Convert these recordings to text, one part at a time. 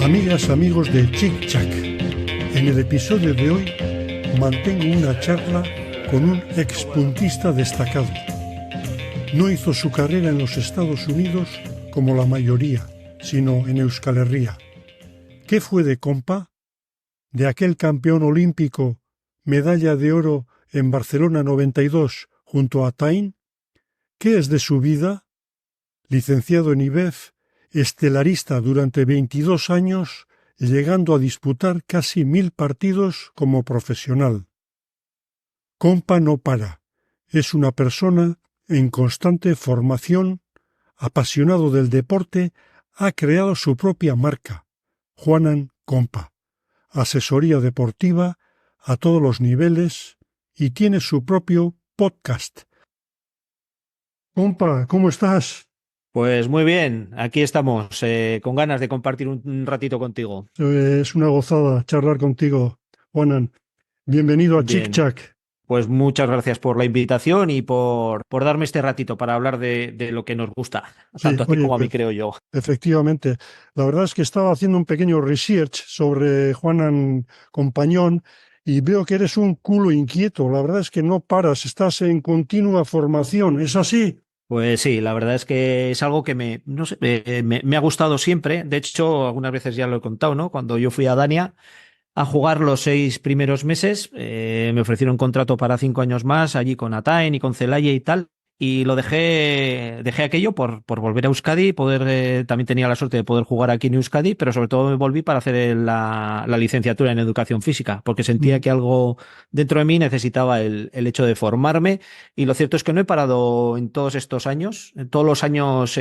Amigas, amigos de Chic Chac, en el episodio de hoy mantengo una charla con un expuntista destacado. No hizo su carrera en los Estados Unidos como la mayoría, sino en Euskal Herria. ¿Qué fue de compa? De aquel campeón olímpico, medalla de oro en Barcelona 92 junto a Tain. ¿Qué es de su vida? Licenciado en IBEF, estelarista durante 22 años, llegando a disputar casi 1000 partidos como profesional. Compa no para, es una persona en constante formación, apasionado del deporte, ha creado su propia marca, Juanan Compa, asesoría deportiva a todos los niveles y tiene su propio podcast. Compa, ¿cómo estás? Pues muy bien, aquí estamos, con ganas de compartir un ratito contigo. Es una gozada charlar contigo, Juanan. Bienvenido a Chic Bien, Chac. pues muchas gracias por la invitación y por darme este ratito para hablar de lo que nos gusta, Sí, tanto a ti oye, como a mí, pues creo yo. efectivamente. La verdad es que estaba haciendo un pequeño research sobre Juanan Compañón y veo que eres un culo inquieto. La verdad es que no paras, estás en continua formación. ¿Es así? Pues sí, la verdad es que es algo que no sé, me ha gustado siempre. De hecho, algunas veces ya lo he contado, ¿no? Cuando yo fui a Dania a jugar los 6 primeros meses, me ofrecieron contrato para 5 años más allí con Atain y con Celaya y tal. Y lo dejé aquello por volver a Euskadi, también tenía la suerte de poder jugar aquí en Euskadi, pero sobre todo me volví para hacer la licenciatura en educación física, porque sentía Mm. que algo dentro de mí necesitaba el hecho de formarme. Y lo cierto es que no he parado en todos estos años. En todos los años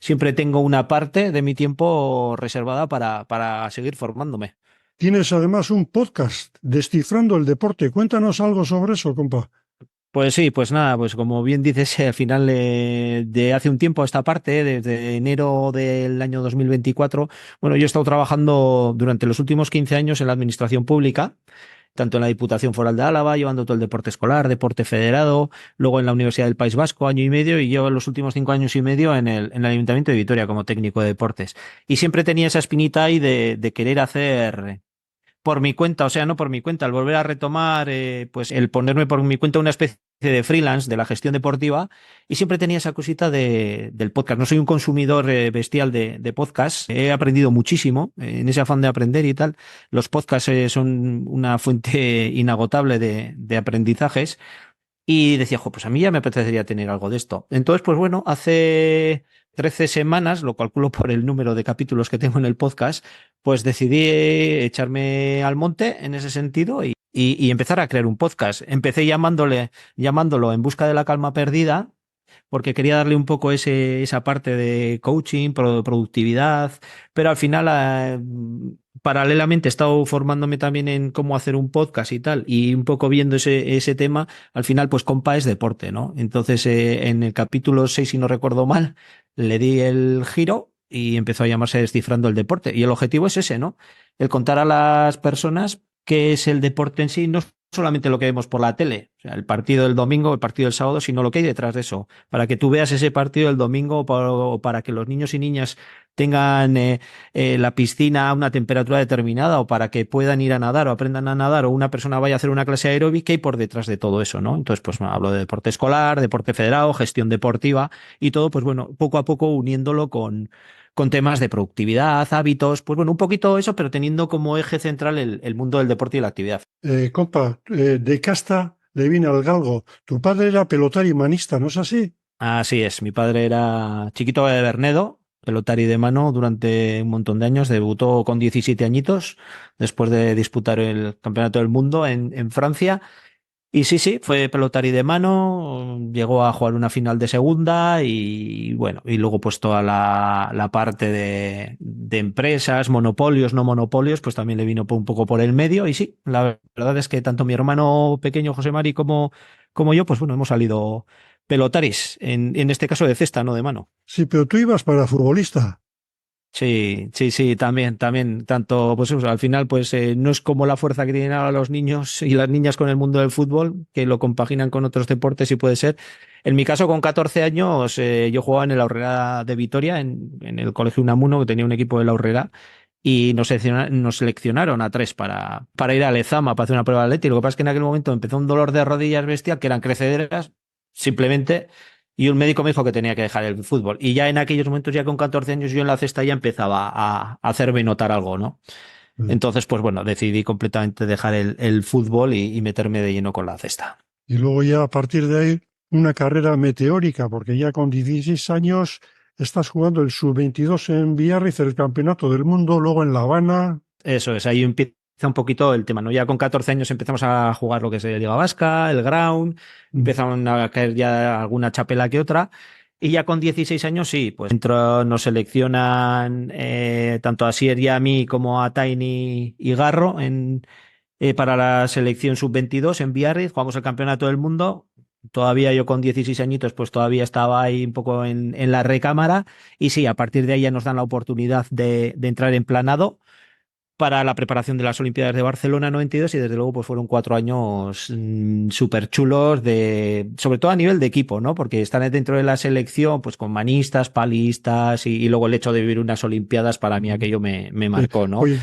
siempre tengo una parte de mi tiempo reservada para seguir formándome. Tienes además un podcast, Descifrando el Deporte. Cuéntanos algo sobre eso, compa. Pues sí, pues nada, pues como bien dices, al final de hace un tiempo a esta parte, desde enero del año 2024, bueno, yo he estado trabajando durante los últimos 15 años en la administración pública, tanto en la Diputación Foral de Álava, llevando todo el deporte escolar, deporte federado, luego en la Universidad del País Vasco, año y medio, y llevo los últimos 5 años y medio en el Ayuntamiento de Vitoria como técnico de deportes. Y siempre tenía esa espinita ahí de querer hacer por mi cuenta, o sea, no por mi cuenta, al volver a retomar, pues el ponerme por mi cuenta una especie de freelance de la gestión deportiva, y siempre tenía esa cosita del podcast. No soy un consumidor bestial de podcast, he aprendido muchísimo en ese afán de aprender y tal. Los podcasts son una fuente inagotable de aprendizajes. Y decía, jo, pues a mí ya me apetecería tener algo de esto. Entonces, pues bueno, hace 13 semanas, lo calculo por el número de capítulos que tengo en el podcast, pues decidí echarme al monte en ese sentido y empezar a crear un podcast. Empecé llamándolo En busca de la calma perdida, porque quería darle un poco esa parte de coaching, productividad, pero al final, paralelamente, he estado formándome también en cómo hacer un podcast y tal, y un poco viendo ese tema, al final, pues compa es deporte, ¿no? Entonces, en el capítulo 6, si no recuerdo mal, le di el giro y empezó a llamarse Descifrando el Deporte. Y el objetivo es ese, ¿no? El contar a las personas qué es el deporte en sí, no solamente lo que vemos por la tele, o sea, el partido del domingo, el partido del sábado, sino lo que hay detrás de eso, para que tú veas ese partido del domingo o para que los niños y niñas tengan la piscina a una temperatura determinada o para que puedan ir a nadar o aprendan a nadar o una persona vaya a hacer una clase aeróbica y por detrás de todo eso, ¿no? Entonces, pues bueno, hablo de deporte escolar, deporte federado, gestión deportiva y todo, pues bueno, poco a poco uniéndolo con temas de productividad, hábitos, pues bueno, un poquito eso, pero teniendo como eje central el mundo del deporte y la actividad. Compa, de casta le viene al galgo. Tu padre era pelotari manista, ¿no es así? Así es, mi padre era chiquito de Bernedo, pelotari de mano durante un montón de años, debutó con 17 añitos después de disputar el Campeonato del Mundo en Francia. Y sí, sí, fue pelotari de mano, llegó a jugar una final de segunda y bueno, y luego pues toda la parte de empresas, monopolios, no monopolios, pues también le vino un poco por el medio y sí, la verdad es que tanto mi hermano pequeño José Mari como yo, pues bueno, hemos salido pelotaris, en este caso de cesta, no de mano. Sí, pero tú ibas para futbolista. Sí, sí, sí, también, tanto, pues eso, al final, pues no es como la fuerza que tienen ahora los niños y las niñas con el mundo del fútbol, que lo compaginan con otros deportes y puede ser. En mi caso, con 14 años, yo jugaba en el Aurrera de Vitoria, en el Colegio Unamuno, que tenía un equipo de la Aurrera, y nos seleccionaron a tres para ir a Lezama para hacer una prueba de Atleti. Lo que pasa es que en aquel momento empezó un dolor de rodillas bestial, que eran crecederas, simplemente, y un médico me dijo que tenía que dejar el fútbol. Y ya en aquellos momentos, ya con 14 años, yo en la cesta ya empezaba a hacerme notar algo, ¿no? Mm. Entonces, pues bueno, decidí completamente dejar el fútbol y meterme de lleno con la cesta. Y luego ya a partir de ahí una carrera meteórica, porque ya con 16 años estás jugando el sub-22 en Biarritz, el Campeonato del Mundo, luego en La Habana. Eso es, ahí empieza un poquito el tema, ¿no? Ya con 14 años empezamos a jugar lo que es la Liga Vasca, el Ground, Mm. empezaron a caer ya alguna chapela que otra, y ya con 16 años sí, pues dentro nos seleccionan tanto a Sier y a mí como a Tiny y Garro para la selección sub-22 en Biarritz, jugamos el Campeonato del Mundo. Todavía yo con 16 añitos, pues todavía estaba ahí un poco en la recámara, y sí, a partir de ahí ya nos dan la oportunidad de entrar en planado para la preparación de las Olimpiadas de Barcelona 92, y desde luego pues fueron 4 años súper chulos, sobre todo a nivel de equipo, ¿no? Porque están dentro de la selección pues con manistas, palistas y luego el hecho de vivir unas Olimpiadas para mí aquello me Sí. marcó, ¿no? Oye,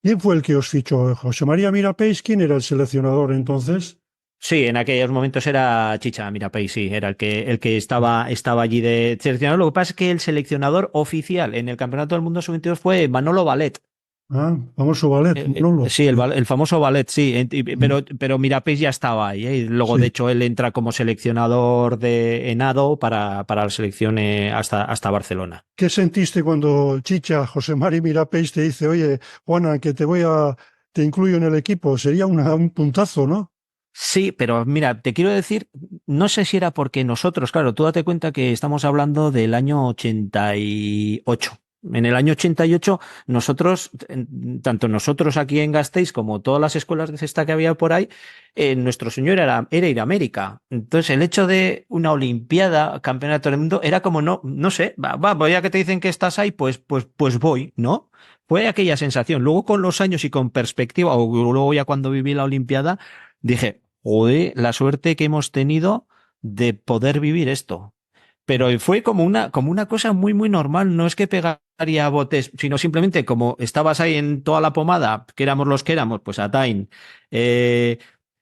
¿quién fue el que os fichó? ¿José María Mirapeix? ¿Quién era el seleccionador entonces? Sí, en aquellos momentos era Chicha Mirapey, sí, era el que estaba allí de seleccionador. Lo que pasa es que el seleccionador oficial en el Campeonato del Mundo Sub-22 fue Manolo Valet. Ah, famoso ballet, Manolo. Sí, el famoso ballet, sí, Mm. pero Mirapeix ya estaba ahí, ¿eh? Y luego, de Sí. hecho, él entra como seleccionador de Enado para la selección hasta Barcelona. ¿Qué sentiste cuando Chicha, José María Mirapeix te dice, oye, Juana, que te incluyo en el equipo? Sería un puntazo, ¿no? Sí, pero mira, te quiero decir, no sé si era porque nosotros, claro, tú date cuenta que estamos hablando del año 88. En el año 88, nosotros, tanto nosotros aquí en Gasteiz como todas las escuelas de cesta que había por ahí, nuestro sueño era ir a América. Entonces, el hecho de una Olimpiada, Campeonato del Mundo, era como no sé, voy a que te dicen que estás ahí, pues voy, ¿no? Fue aquella sensación. Luego, con los años y con perspectiva, o luego ya cuando viví la Olimpiada, dije, joder, la suerte que hemos tenido de poder vivir esto. Pero fue como una cosa muy, muy normal. No es que pegaría botes, sino simplemente como estabas ahí en toda la pomada, que éramos los que éramos, pues Atain, eh,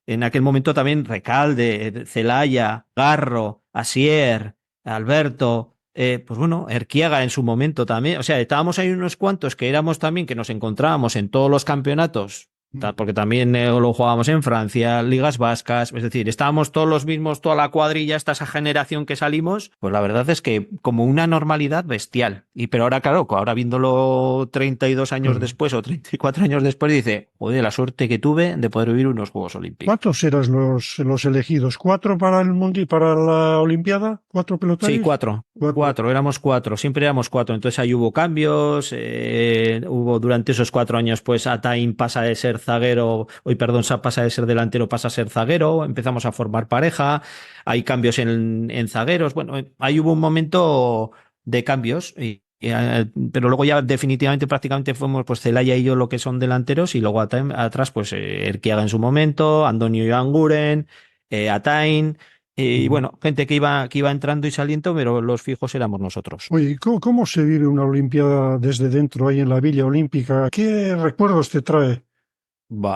en aquel momento también Recalde, Celaya, Garro, Asier, Alberto, pues bueno, Erquiaga en su momento también. O sea, estábamos ahí unos cuantos que éramos también, que nos encontrábamos en todos los campeonatos, porque también lo jugábamos en Francia, ligas vascas, es decir, estábamos todos los mismos, toda la cuadrilla, hasta esa generación que salimos, pues la verdad es que como una normalidad bestial. Pero ahora, claro, ahora viéndolo 32 años Claro. después o 34 años después, dice, joder, la suerte que tuve de poder vivir unos Juegos Olímpicos. ¿Cuántos eras los elegidos? ¿Cuatro para el mundo y para la Olimpiada? ¿Cuatro Sí, pelotarios? cuatro. Cuatro. Éramos cuatro, siempre éramos cuatro. Entonces ahí hubo cambios, hubo durante esos 4 años, pues Atain pasa de ser zaguero, hoy perdón, pasa de ser delantero, pasa a ser zaguero, empezamos a formar pareja, hay cambios en zagueros, bueno, ahí hubo un momento de cambios, pero luego ya definitivamente prácticamente fuimos pues Celaya y yo lo que son delanteros, y luego atrás pues Erquiaga en su momento, Andonio y Anguren, Atain. Y Ujú. bueno, gente que iba entrando y saliendo, pero los fijos éramos nosotros. Oye, ¿y cómo se vive una Olimpiada desde dentro ahí en la Villa Olímpica? ¿Qué recuerdos te trae?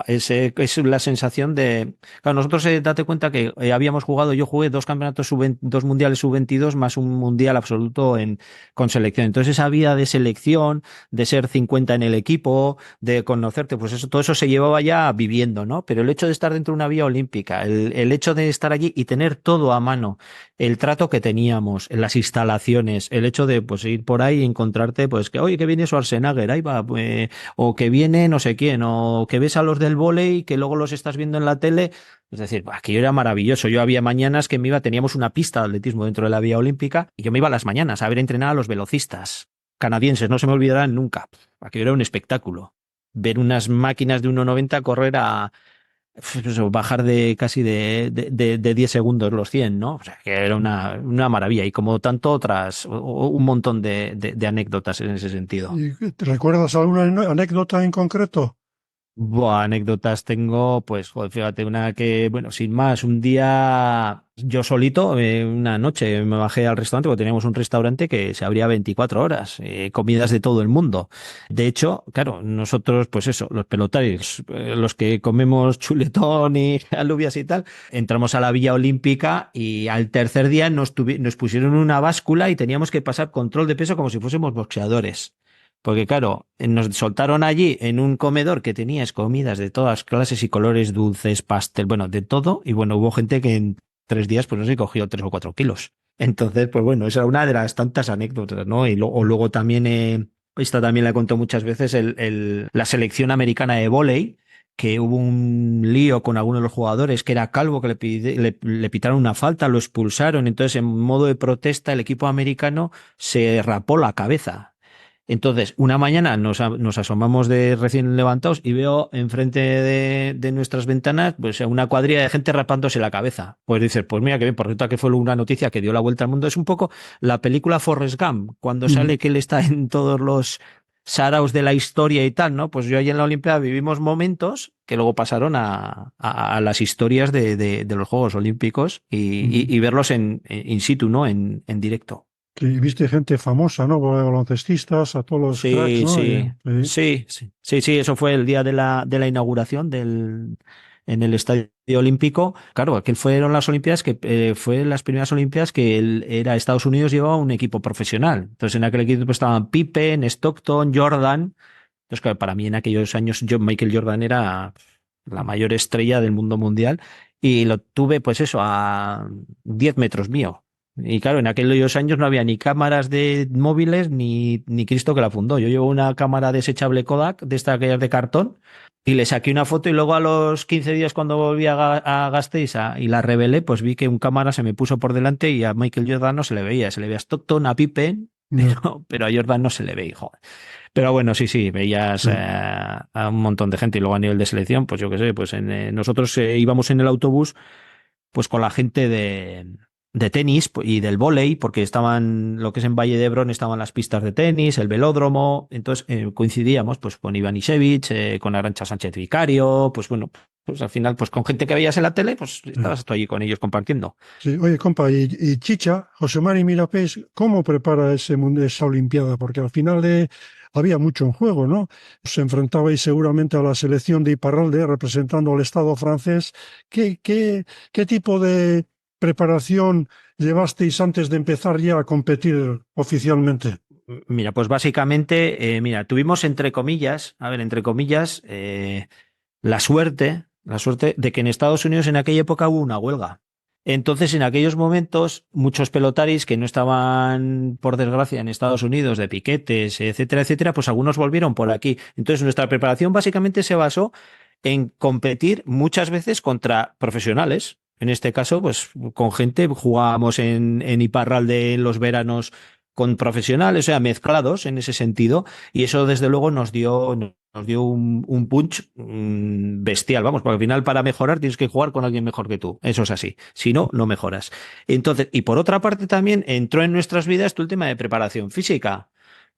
Es la sensación de. Claro, nosotros date cuenta que habíamos jugado, yo jugué dos campeonatos dos mundiales sub-22 más un mundial absoluto con selección. Entonces, esa vida de selección, de ser 50 en el equipo, de conocerte, pues todo eso se llevaba ya viviendo, ¿no? Pero el hecho de estar dentro de una vía olímpica, el hecho de estar allí y tener todo a mano, el trato que teníamos, en las instalaciones, el hecho de pues ir por ahí y encontrarte, pues que, oye, que viene Schwarzenegger, ahí va, o que viene no sé quién, o que ves a los del vóley que luego los estás viendo en la tele. Es decir, aquello era maravilloso. Yo había mañanas que teníamos una pista de atletismo dentro de la vía olímpica, y yo me iba a las mañanas a ver entrenar a los velocistas canadienses, no se me olvidarán nunca. Aquello era un espectáculo. Ver unas máquinas de 1,90 correr bajar de casi de 10 segundos los 100, ¿no? O sea, que era una maravilla, y como tanto otras, un montón de anécdotas en ese sentido. ¿Y te recuerdas alguna anécdota en concreto? Buah, anécdotas tengo, pues, joder, fíjate, una que, bueno, sin más, un día yo solito, una noche me bajé al restaurante, porque teníamos un restaurante que se abría 24 horas, comidas de todo el mundo. De hecho, claro, nosotros, pues eso, los pelotarios, los que comemos chuletón y alubias y tal, entramos a la Villa Olímpica y al tercer día nos pusieron una báscula y teníamos que pasar control de peso como si fuésemos boxeadores. Porque claro, nos soltaron allí en un comedor que tenías comidas de todas clases y colores, dulces, pastel, bueno, de todo. Y bueno, hubo gente que en 3 días, pues no sé, cogió 3 o 4 kilos. Entonces, pues bueno, esa era una de las tantas anécdotas, ¿no? O luego también, esta también la contó muchas veces, la selección americana de vóley, que hubo un lío con alguno de los jugadores que era calvo, que le pitaron una falta, lo expulsaron. Entonces, en modo de protesta, el equipo americano se rapó la cabeza. Entonces, una mañana nos asomamos de recién levantados y veo enfrente de nuestras ventanas pues una cuadrilla de gente rapándose la cabeza. Pues dices, pues mira que bien, por cierto que fue una noticia que dio la vuelta al mundo. Es un poco la película Forrest Gump, cuando Mm. sale que él está en todos los saraos de la historia y tal, ¿no? Pues yo allí en la Olimpiada vivimos momentos que luego pasaron a las historias de los Juegos Olímpicos Mm. y verlos in situ, ¿no? En directo. Que viste gente famosa, ¿no? Baloncestistas, a todos los cracks, Sí, ¿no? sí, Sí. sí, sí, sí, sí, eso fue el día de la inauguración en el Estadio Olímpico. Claro, aquel fueron las Olimpiadas que fue las primeras Olimpiadas que Estados Unidos llevaba un equipo profesional. Entonces en aquel equipo estaban Pippen, Stockton, Jordan. Entonces, claro, para mí en aquellos años Michael Jordan era la mayor estrella del mundo mundial y lo tuve pues eso a 10 metros mío. Y claro, en aquellos años no había ni cámaras de móviles ni Cristo que la fundó. Yo llevo una cámara desechable Kodak, de estas aquellas de cartón, y le saqué una foto y luego a los 15 días cuando volví a Gasteiz y la revelé, pues vi que un cámara se me puso por delante y a Michael Jordan no se le veía. Se le veía a Stockton, a Pippen, No, pero a Jordan no se le veía, joder. Pero bueno, sí, sí, veías sí. a un montón de gente y luego a nivel de selección, pues yo qué sé, pues nosotros íbamos en el autobús pues con la gente de tenis y del vóley, porque estaban, lo que es en Valle de Hebrón, estaban las pistas de tenis, el velódromo, entonces coincidíamos pues con Iván Isevich, con Arantxa Sánchez Vicario, pues bueno, pues al final pues con gente que veías en la tele, pues Sí. estabas tú allí con ellos compartiendo. Sí. Oye, compa, y Chicha, José Mari Mirapés, ¿cómo prepara esa Olimpiada? Porque al final había mucho en juego, ¿no? Os enfrentabais seguramente a la selección de Iparralde representando al Estado francés. ¿Qué tipo de preparación llevasteis antes de empezar ya a competir oficialmente? Mira, pues básicamente, mira, tuvimos entre comillas, a ver, entre comillas, la suerte de que en Estados Unidos en aquella época hubo una huelga. Entonces, en aquellos momentos, muchos pelotaris que no estaban, por desgracia, en Estados Unidos, de piquetes, etcétera, etcétera, pues algunos volvieron por aquí. Entonces, nuestra preparación básicamente se basó en competir muchas veces contra profesionales. En este caso, pues con gente, jugábamos en Iparralde en los veranos con profesionales, o sea, mezclados en ese sentido, y eso desde luego nos dio un punch bestial, vamos, porque al final para mejorar tienes que jugar con alguien mejor que tú, eso es así, si no, no mejoras. Entonces, y por otra parte también entró en nuestras vidas todo el tema de preparación física.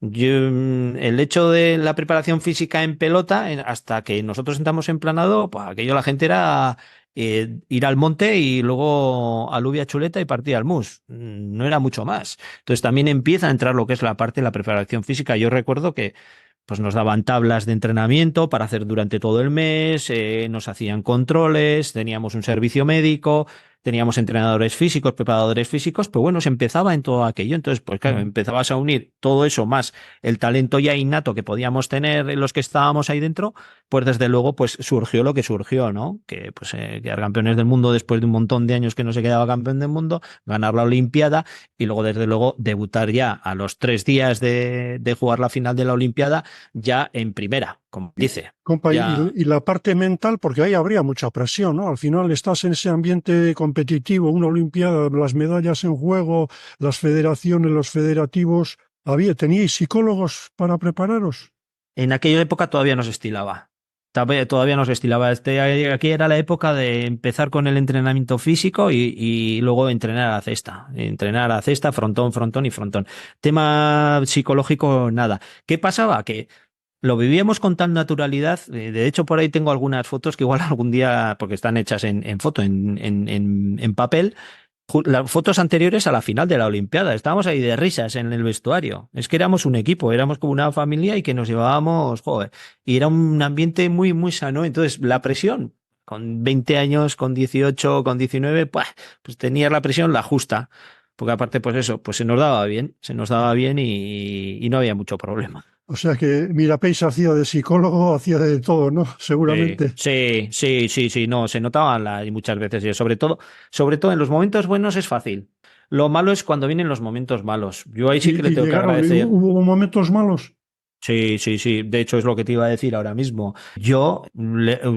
El hecho de la preparación física en pelota, hasta que nosotros entramos en planado, pues aquello la gente era ir al monte y luego alubia chuleta y partida al mus. No era mucho más. Entonces también empieza a entrar lo que es la parte de la preparación física. Yo recuerdo que pues nos daban tablas de entrenamiento para hacer durante todo el mes, nos hacían controles, teníamos un servicio médico, teníamos entrenadores físicos, preparadores físicos, pero bueno, se empezaba en todo aquello. Entonces, pues claro, Mm. empezabas a unir todo eso más el talento ya innato que podíamos tener en los que estábamos ahí dentro, pues desde luego pues surgió lo que surgió, ¿no? Que pues quedar campeones del mundo después de un montón de años que no se quedaba campeón del mundo, ganar la Olimpiada y luego desde luego debutar ya a los 3 días de jugar la final de la Olimpiada ya en primera, como dice. Compa, Ya. y la parte mental, porque ahí habría mucha presión, ¿no? Al final estás en ese ambiente competitivo, una Olimpiada, las medallas en juego, las federaciones, los federativos. ¿Teníais psicólogos para prepararos? En aquella época todavía no se estilaba. Todavía no se estilaba. Aquí era la época de empezar con el entrenamiento físico y luego entrenar a cesta. Entrenar a cesta, frontón, frontón y frontón. Tema psicológico, nada. ¿Qué pasaba? Que lo vivíamos con tal naturalidad. De hecho, por ahí tengo algunas fotos que igual algún día, porque están hechas en foto, en papel, las fotos anteriores a la final de la Olimpiada. Estábamos ahí de risas en el vestuario. Es que éramos un equipo, éramos como una familia y que nos llevábamos, joder, y era un ambiente muy, muy sano. Entonces, la presión, con 20 años, con 18, con 19, pues tenías la presión la justa. Porque aparte, pues eso, pues se nos daba bien y no había mucho problema. O sea que Mirapeix hacía de psicólogo, hacía de todo, ¿no? Sí, Seguramente. sí, sí, sí, sí, no, se notaba y muchas veces, y sobre todo en los momentos buenos es fácil. Lo malo es cuando vienen los momentos malos. Yo ahí sí que le Y tengo que llegaron, y agradecer. hubo momentos malos. Sí, sí, sí. De hecho, es lo que te iba a decir ahora mismo. Yo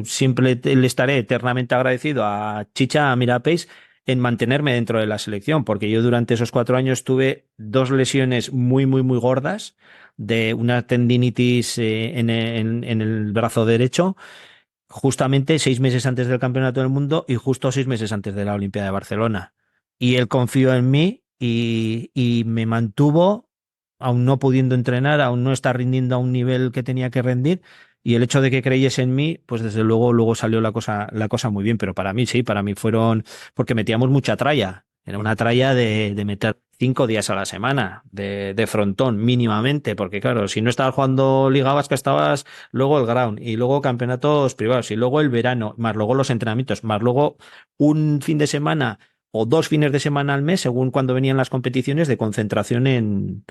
siempre le estaré eternamente agradecido a Chicha, a Mirapeix, en mantenerme dentro de la selección, porque yo durante esos 4 años tuve dos lesiones muy, muy, muy gordas de una tendinitis en el brazo derecho justamente 6 meses antes del Campeonato del Mundo y justo 6 meses antes de la Olimpiada de Barcelona. Y él confió en mí y me mantuvo, aún no pudiendo entrenar, aún no estar rindiendo a un nivel que tenía que rendir. Y el hecho de que creyese en mí, pues desde luego salió la cosa muy bien. Pero para mí sí, para mí fueron, porque metíamos mucha tralla. Era una tralla de meter 5 días a la semana de frontón, mínimamente, porque claro, si no estabas jugando Liga Vasca, estabas luego el ground y luego campeonatos privados y luego el verano, más luego los entrenamientos, más luego un fin de semana o 2 fines de semana al mes, según cuando venían las competiciones de concentración en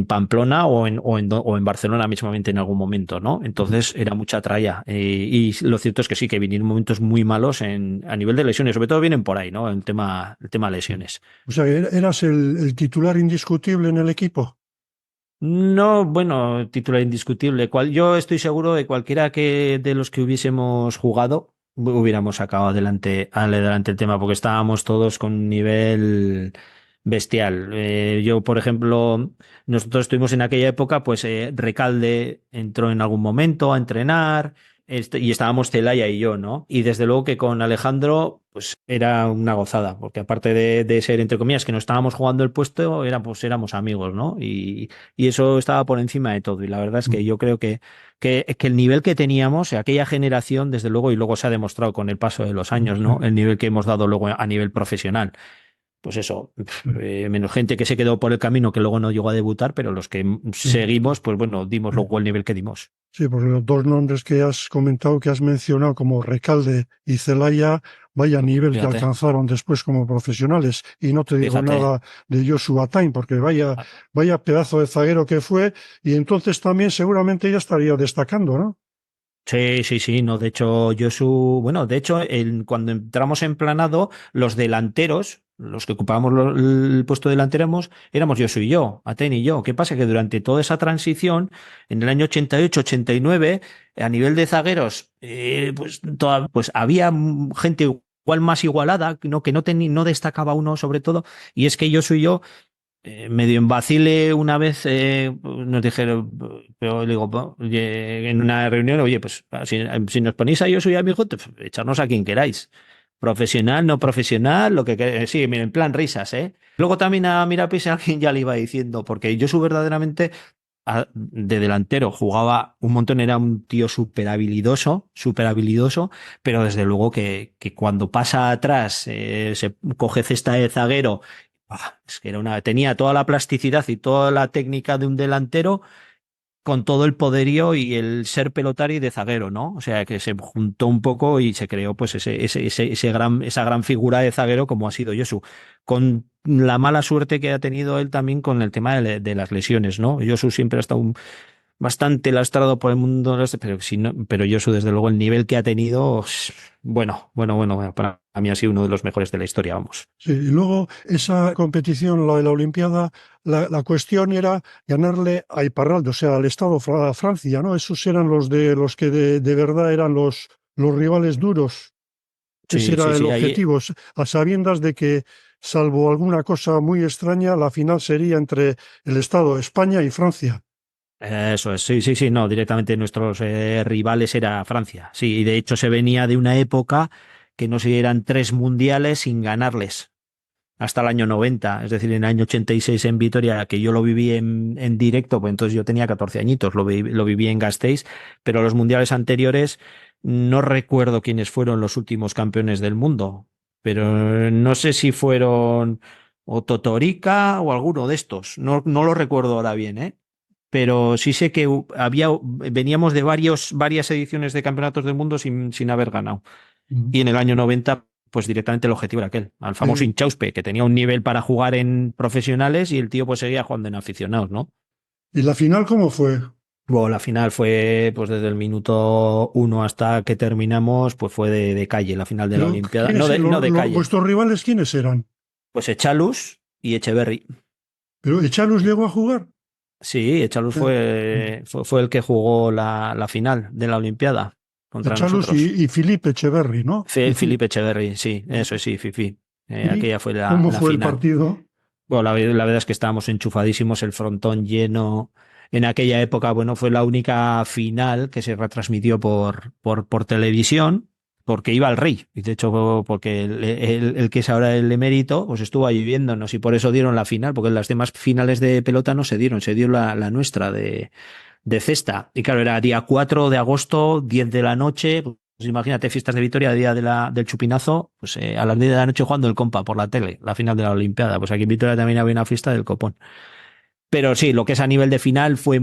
Pamplona o en Barcelona mismamente en algún momento, ¿no? Entonces era mucha tralla. Y lo cierto es que sí, que vinieron momentos muy malos a nivel de lesiones, sobre todo vienen por ahí, ¿no? El tema lesiones. O sea que eras el titular indiscutible en el equipo. No, bueno, titular indiscutible. Yo estoy seguro de cualquiera de los que hubiésemos jugado, hubiéramos sacado adelante el tema, porque estábamos todos con un nivel bestial. Yo, por ejemplo, nosotros estuvimos en aquella época, pues Recalde entró en algún momento a entrenar. Y estábamos Celaya y yo, ¿no? Y desde luego que con Alejandro, pues era una gozada, porque aparte de ser, entre comillas, que no estábamos jugando el puesto, pues éramos amigos, ¿no? Y eso estaba por encima de todo. Y la verdad es que yo creo que el nivel que teníamos, aquella generación, desde luego, y luego se ha demostrado con el paso de los años, ¿no? El nivel que hemos dado luego a nivel profesional. Pues eso, menos gente que se quedó por el camino que luego no llegó a debutar, pero los que seguimos, pues bueno, dimos luego el nivel que dimos. Sí, porque los dos nombres que has comentado, que has mencionado, como Recalde y Celaya, vaya nivel que Fíjate, alcanzaron después como profesionales. Y no te digo fíjate. nada de Joshua Time, porque vaya pedazo de zaguero que fue, y entonces también seguramente ya estaría destacando, ¿no? Sí, sí, sí, no, de hecho, bueno, de hecho, cuando entramos en planado, los delanteros, los que ocupábamos el puesto de delantero éramos Josu y yo, Aten y yo. ¿Qué pasa? Que durante toda esa transición, en el año 88, 89, a nivel de zagueros, pues había gente igual más igualada, ¿no? Que no destacaba uno sobre todo, y es que Josu y yo medio en vacile una vez nos dijeron, pero le digo, oye, en una reunión, oye, pues si nos ponéis a yo soy amigo, echarnos a quien queráis. Profesional, no profesional, lo que queráis. Sí, miren, en plan risas, ¿eh? Luego también a Mirapis alguien ya le iba diciendo, porque yo su verdaderamente de delantero jugaba un montón, era un tío súper habilidoso, pero desde luego que cuando pasa atrás, se coge cesta de zaguero. Es que tenía toda la plasticidad y toda la técnica de un delantero con todo el poderío y el ser pelotari de zaguero, ¿no? O sea, que se juntó un poco y se creó pues esa gran figura de zaguero como ha sido Josu, con la mala suerte que ha tenido él también con el tema de las lesiones, ¿no? Josu siempre ha estado bastante lastrado por el mundo, pero, si no, pero Josu, desde luego, el nivel que ha tenido, bueno, para mí ha sido uno de los mejores de la historia, vamos. Sí, y luego esa competición, la de la Olimpiada, la cuestión era ganarle a Iparralde, o sea, al Estado Francia, ¿no? Esos eran los que de verdad eran los rivales duros. Ese Sí, era sí, el sí, ahí. objetivo, a sabiendas de que, salvo alguna cosa muy extraña, la final sería entre el Estado, España y Francia. Eso es, sí, sí, sí, no, directamente nuestros rivales era Francia. Sí, y de hecho se venía de una época que no sé, eran 3 mundiales sin ganarles. hasta el año 90, es decir, en el año 86 en Vitoria, que yo lo viví en directo, pues entonces yo tenía 14 añitos, lo viví en Gasteiz, pero los mundiales anteriores no recuerdo quiénes fueron los últimos campeones del mundo, pero no sé si fueron o Totorica o alguno de estos, no lo recuerdo ahora bien, ¿eh? Pero sí sé que veníamos de varias ediciones de campeonatos del mundo sin haber ganado. Mm. Y en el año 90, pues directamente el objetivo era aquel, al famoso Inchauspe, que tenía un nivel para jugar en profesionales y el tío pues seguía jugando en aficionados, ¿no? ¿Y la final cómo fue? Bueno, la final fue, pues desde el minuto 1 hasta que terminamos, pues fue de calle, la final de la Pero, Olimpiada. No de calle, ¿vuestros rivales quiénes eran? pues Echalus y Echeverry. ¿Pero Echalus llegó a jugar? Sí, Echalus fue el que jugó la final de la Olimpiada contra Echalus nosotros. y Filipe Echeverri, ¿no? Fifi. Felipe Echeverry, sí, eso sí, Fifi. ¿Y Aquella fue cómo la fue el final. partido? Bueno, la verdad es que estábamos enchufadísimos, el frontón lleno. En aquella época, bueno, fue la única final que se retransmitió por televisión, porque iba el rey. Y de hecho, porque el que es ahora el emérito, pues estuvo ahí viéndonos y por eso dieron la final, porque las demás finales de pelota no se dieron, se dio la nuestra de cesta. Y claro, era día 4 de agosto, 10 de la noche. Pues imagínate, fiestas de Vitoria, día del chupinazo, pues a las 10 de la noche jugando el compa por la tele, la final de la Olimpiada. Pues aquí en Vitoria también había una fiesta del copón. Pero sí, lo que es a nivel de final fue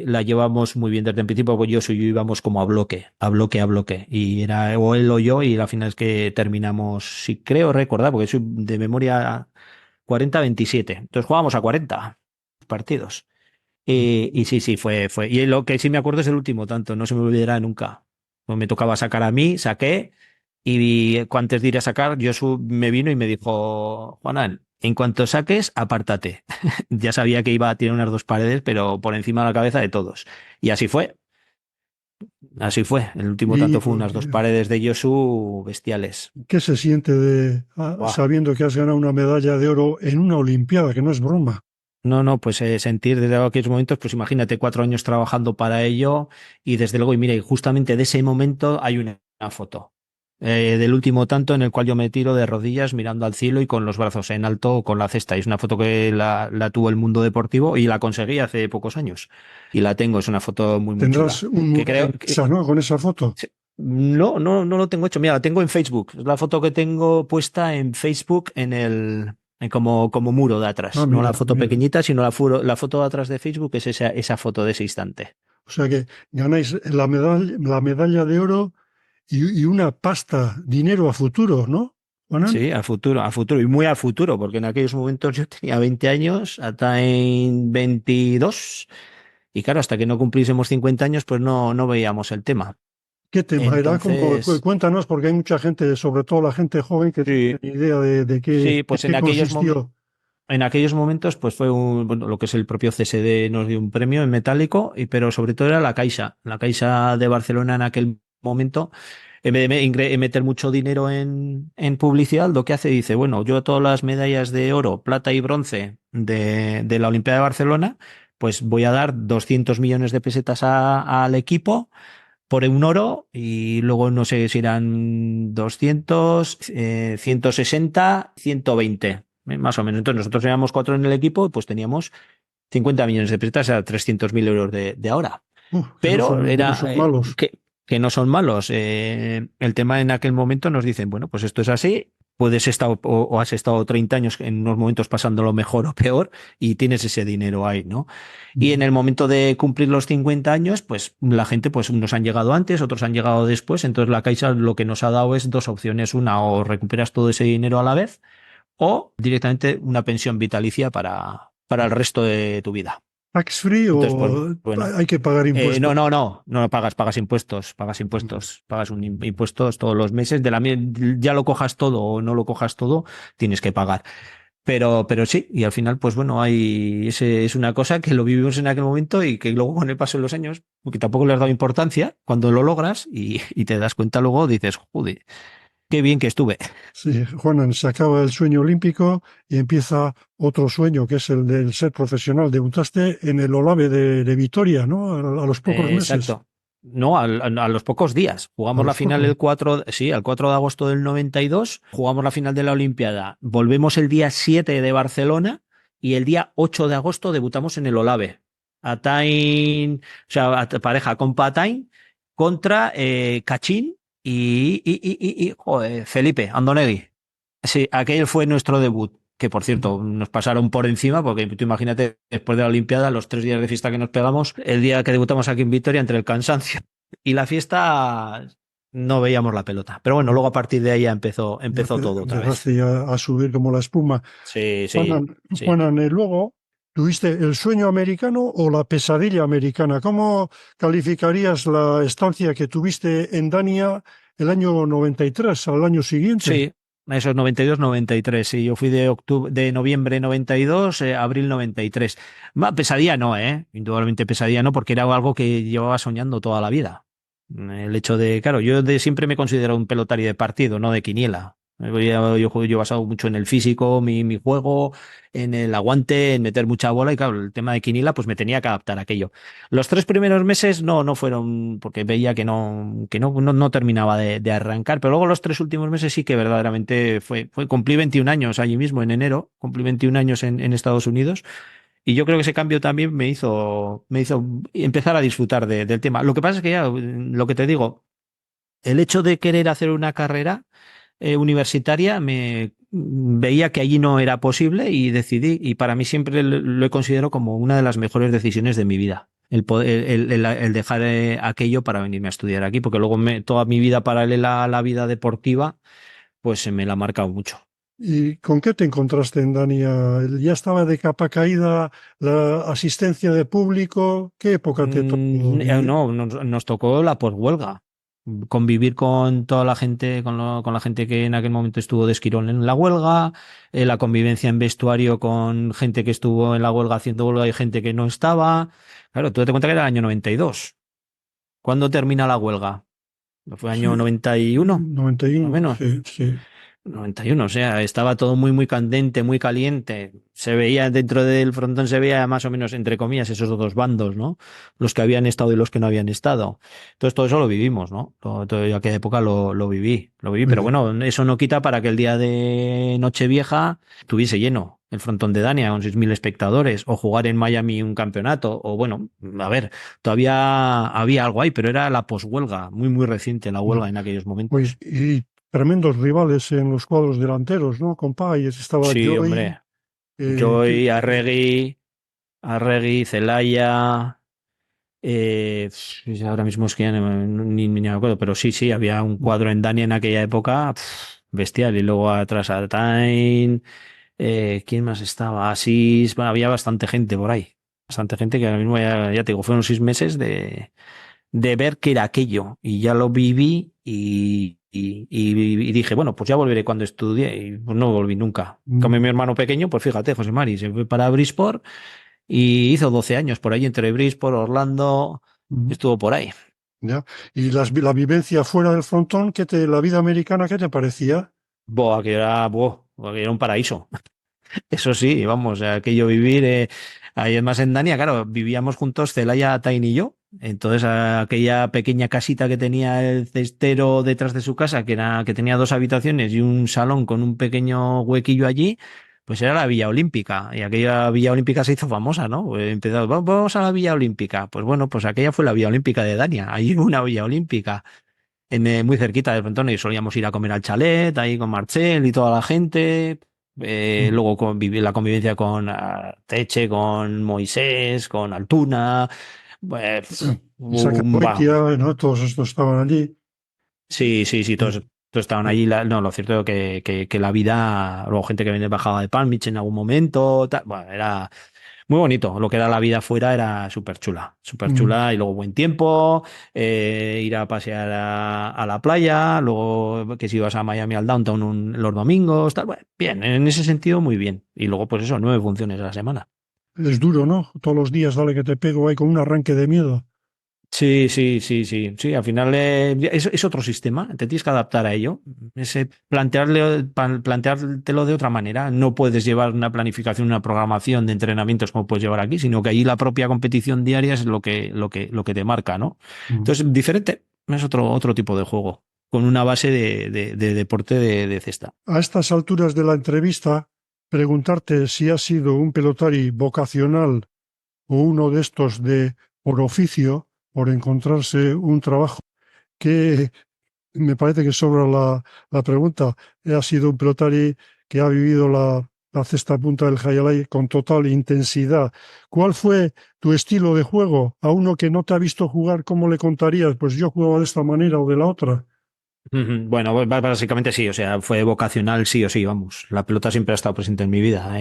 la llevamos muy bien desde el principio, porque yo y yo íbamos como a bloque, a bloque, a bloque. Y era o él o yo, y la final es que terminamos, si creo recordar, porque soy de memoria 40-27. Entonces jugábamos a 40 partidos. Y sí, fue. Y lo que sí me acuerdo es el último tanto, no se me olvidará nunca. Pues me tocaba sacar a mí, saqué, y antes de ir a sacar, Josu me vino y me dijo, Juanan, en cuanto saques, apártate. Ya sabía que iba a tirar unas dos paredes, pero por encima de la cabeza de todos. Y así fue. Así fue. El último ¿Y tanto fue unas dos paredes de Josu bestiales. qué se siente Buah. sabiendo que has ganado una medalla de oro en una Olimpiada, que no es broma? No, pues sentir desde aquellos momentos, pues imagínate 4 años trabajando para ello y desde luego, y mira, y justamente de ese momento hay una foto del último tanto en el cual yo me tiro de rodillas mirando al cielo y con los brazos en alto con la cesta. Y es una foto que la tuvo el mundo deportivo y la conseguí hace pocos años. Y la tengo, es una foto muy, muy Tendrás chula. un Que mural creo en que... casa, ¿no? Con esa foto. No lo tengo hecho. Mira, la tengo en Facebook. Es la foto que tengo puesta en Facebook como muro de Ah, atrás. No la mira, foto mira. pequeñita, sino la foto de atrás de Facebook es esa foto de ese instante. O sea que ganáis la medalla de oro y una pasta, dinero a futuro, ¿no, Juanan? Sí, a futuro y muy al futuro, porque en aquellos momentos yo tenía 20 años, hasta en 22, y claro, hasta que no cumplísemos 50 años, pues no veíamos el tema. ¿Qué tema era? Como, Entonces, cuéntanos, porque hay mucha gente, sobre todo la gente joven, que no sí, tiene ni idea de sí, en pues qué consistió. en aquellos momentos, pues bueno, lo que es el propio CSD nos dio un premio en metálico, pero sobre todo era la Caixa de Barcelona en aquel momento. En vez de meter mucho dinero en publicidad, lo que hace, dice, bueno, yo todas las medallas de oro, plata y bronce de la Olimpiada de Barcelona, pues voy a dar 200 millones de pesetas al equipo por un oro y luego no sé si eran 200, 160, 120, más o menos. Entonces nosotros éramos 4 en el equipo y pues teníamos 50 millones de pesetas, a 300.000 euros de ahora. Pero Que no era son malos. que no son malos. El tema en aquel momento nos dicen, bueno, pues esto es así. Puedes estar o has estado 30 años en unos momentos pasándolo mejor o peor y tienes ese dinero ahí, ¿no? Y en el momento de cumplir los 50 años, pues la gente, pues unos han llegado antes, otros han llegado después. Entonces la Caixa lo que nos ha dado es dos opciones. Una, o recuperas todo ese dinero a la vez o directamente una pensión vitalicia para el resto de tu vida. ¿Tax free Entonces, pues o bueno. hay que pagar impuestos? No pagas impuestos, pagas un impuestos todos los meses, ya lo cojas todo o no lo cojas todo, tienes que pagar. Pero sí, y al final, pues bueno, es una cosa que lo vivimos en aquel momento y que luego con el paso de los años, porque tampoco le has dado importancia, cuando lo logras y te das cuenta luego, dices, joder, qué bien que estuve. Sí, Juanan, se acaba el sueño olímpico y empieza otro sueño, que es el del ser profesional. Debutaste en el Olave de Vitoria, ¿no? A los pocos meses. Exacto. No, a los pocos días. A Jugamos la los final pocos. el 4, sí, el 4 de agosto del 92, jugamos la final de la Olimpiada, volvemos el día 7 de Barcelona y el día 8 de agosto debutamos en el Olave. Atain, o sea, pareja con Patain contra Cachín joder, Felipe Andonegui. Sí, aquel fue nuestro debut. Que por cierto, nos pasaron por encima, porque tú imagínate, después de la Olimpiada, los 3 días de fiesta que nos pegamos, el día que debutamos aquí en Vitoria, entre el cansancio y la fiesta, no veíamos la pelota. Pero bueno, luego a partir de ahí ya Ya empezó todo otra vez. empezaste ya a subir como la espuma. Sí, sí, Juanan, sí. Juanan, luego, ¿tuviste el sueño americano o la pesadilla americana? ¿Cómo calificarías la estancia que tuviste en Dania el año 93, al año siguiente? Sí, esos 92, 93. Sí, yo fui de octubre, de noviembre 92, abril 93. Pesadilla no, ¿eh? Indudablemente pesadilla no, porque era algo que llevaba soñando toda la vida. El hecho de, claro, yo siempre me considero un pelotario de partido, no de quiniela. Yo he basado mucho en el físico, mi juego, en el aguante, en meter mucha bola y claro, el tema de quiniela pues me tenía que adaptar a aquello. Los 3 primeros meses no fueron porque veía que no terminaba de arrancar, pero luego los 3 últimos meses sí que verdaderamente cumplí 21 años allí mismo en enero, cumplí 21 años en Estados Unidos y yo creo que ese cambio también me hizo empezar a disfrutar del tema. Lo que pasa es que ya, lo que te digo, el hecho de querer hacer una carrera universitaria me veía que allí no era posible y decidí, y para mí siempre lo he considerado como una de las mejores decisiones de mi vida. El dejar aquello para venirme a estudiar aquí, porque luego toda mi vida paralela a la vida deportiva, pues se me la ha marcado mucho. ¿Y con qué te encontraste en Dania? ¿Ya estaba de capa caída la asistencia de público? ¿Qué época te tocó vivir? No, nos tocó la poshuelga. Convivir con toda la gente, con la gente que en aquel momento estuvo de esquirón en la huelga, la convivencia en vestuario con gente que estuvo en la huelga haciendo huelga y gente que no estaba. Claro, tú te cuenta que era el año 92. ¿Cuándo termina la huelga? ¿Fue año Sí, 91? Más o 91, menos. sí, sí. 91, o sea, estaba todo muy, muy candente, muy caliente. Se veía dentro del frontón, se veía más o menos, entre comillas, esos dos bandos, ¿no? Los que habían estado y los que no habían estado. Entonces, todo eso lo vivimos, ¿no? Todo aquella época lo viví, Muy pero bien. bueno, eso no quita para que el día de Nochevieja tuviese lleno el frontón de Dania con 6.000 espectadores, o jugar en Miami un campeonato, o bueno, a ver, todavía había algo ahí, pero era la poshuelga, muy, muy reciente la huelga en aquellos Pues, momentos. y tremendos rivales en los cuadros delanteros, ¿no? Compáis, estaba Sí, Joy, hombre. Joy, ¿qué más? Arregui, Celaya, ahora mismo es que ya ni me acuerdo, pero sí, sí, había un cuadro en Dania en aquella época bestial. Y luego atrás Artain, ¿quién más estaba? Asís, bueno, había bastante gente por ahí. Bastante gente que ahora mismo ya te digo, fueron 6 meses de ver qué era aquello. Y ya lo viví y dije, bueno, pues ya volveré cuando estudie. Y pues no volví nunca. Como Mm, mi hermano pequeño, pues fíjate, José Mari, se fue para Bridgeport y hizo 12 años por ahí entre Bridgeport, Orlando, mm, estuvo por ahí. ya. Y la vivencia fuera del frontón, la vida americana, ¿qué te parecía? Aquello era un paraíso. Eso sí, vamos, aquello vivir, ahí es más en Dania, claro, vivíamos juntos Celaya, Tain y yo. Entonces, aquella pequeña casita que tenía el cestero detrás de su casa, que tenía 2 habitaciones y un salón con un pequeño huequillo allí, pues era la Villa Olímpica. Y aquella Villa Olímpica se hizo famosa, ¿no? Empezó, vamos a la Villa Olímpica. Pues bueno, pues aquella fue la Villa Olímpica de Dania. Ahí hubo una Villa Olímpica muy cerquita del frontón y solíamos ir a comer al chalet, ahí con Marcel y toda la gente. Mm. Luego la convivencia con Teche, con Moisés, con Altuna. Isaac Va. Goitia, ¿no? Todos estos estaban allí. Sí, sí, sí, Eh, todos estaban allí. No, lo cierto es que la vida, luego gente que viene bajaba de Palm Beach en algún momento, bueno, era muy bonito. Lo que era la vida afuera era súper mm, chula y luego buen tiempo, ir a pasear a la playa, luego que si ibas a Miami al downtown los domingos, tal, bueno, bien, en ese sentido muy bien. Y luego pues eso, 9 funciones a la semana. es duro, ¿no? Todos los días, dale que te pego ahí con un arranque de miedo. Sí, sí, sí, sí, sí, al final es otro sistema, te tienes que adaptar a ello, planteártelo de otra manera, no puedes llevar una planificación, una programación de entrenamientos como puedes llevar aquí, sino que allí la propia competición diaria es lo que te marca, ¿no? Mm. Entonces, diferente, es otro tipo de juego, con una base de deporte de cesta. A estas alturas de la entrevista, preguntarte si has sido un pelotari vocacional o uno de estos de por oficio, por encontrarse un trabajo, que me parece que sobra la pregunta. Ha sido un pelotari que ha vivido la cesta punta del Jayalay con total intensidad. ¿Cuál fue tu estilo de juego? A uno que no te ha visto jugar, ¿cómo le contarías? Pues yo jugaba de esta manera o de la otra. Ujú. Bueno, básicamente sí, o sea, fue vocacional sí o sí, vamos. La pelota siempre ha estado presente en mi vida.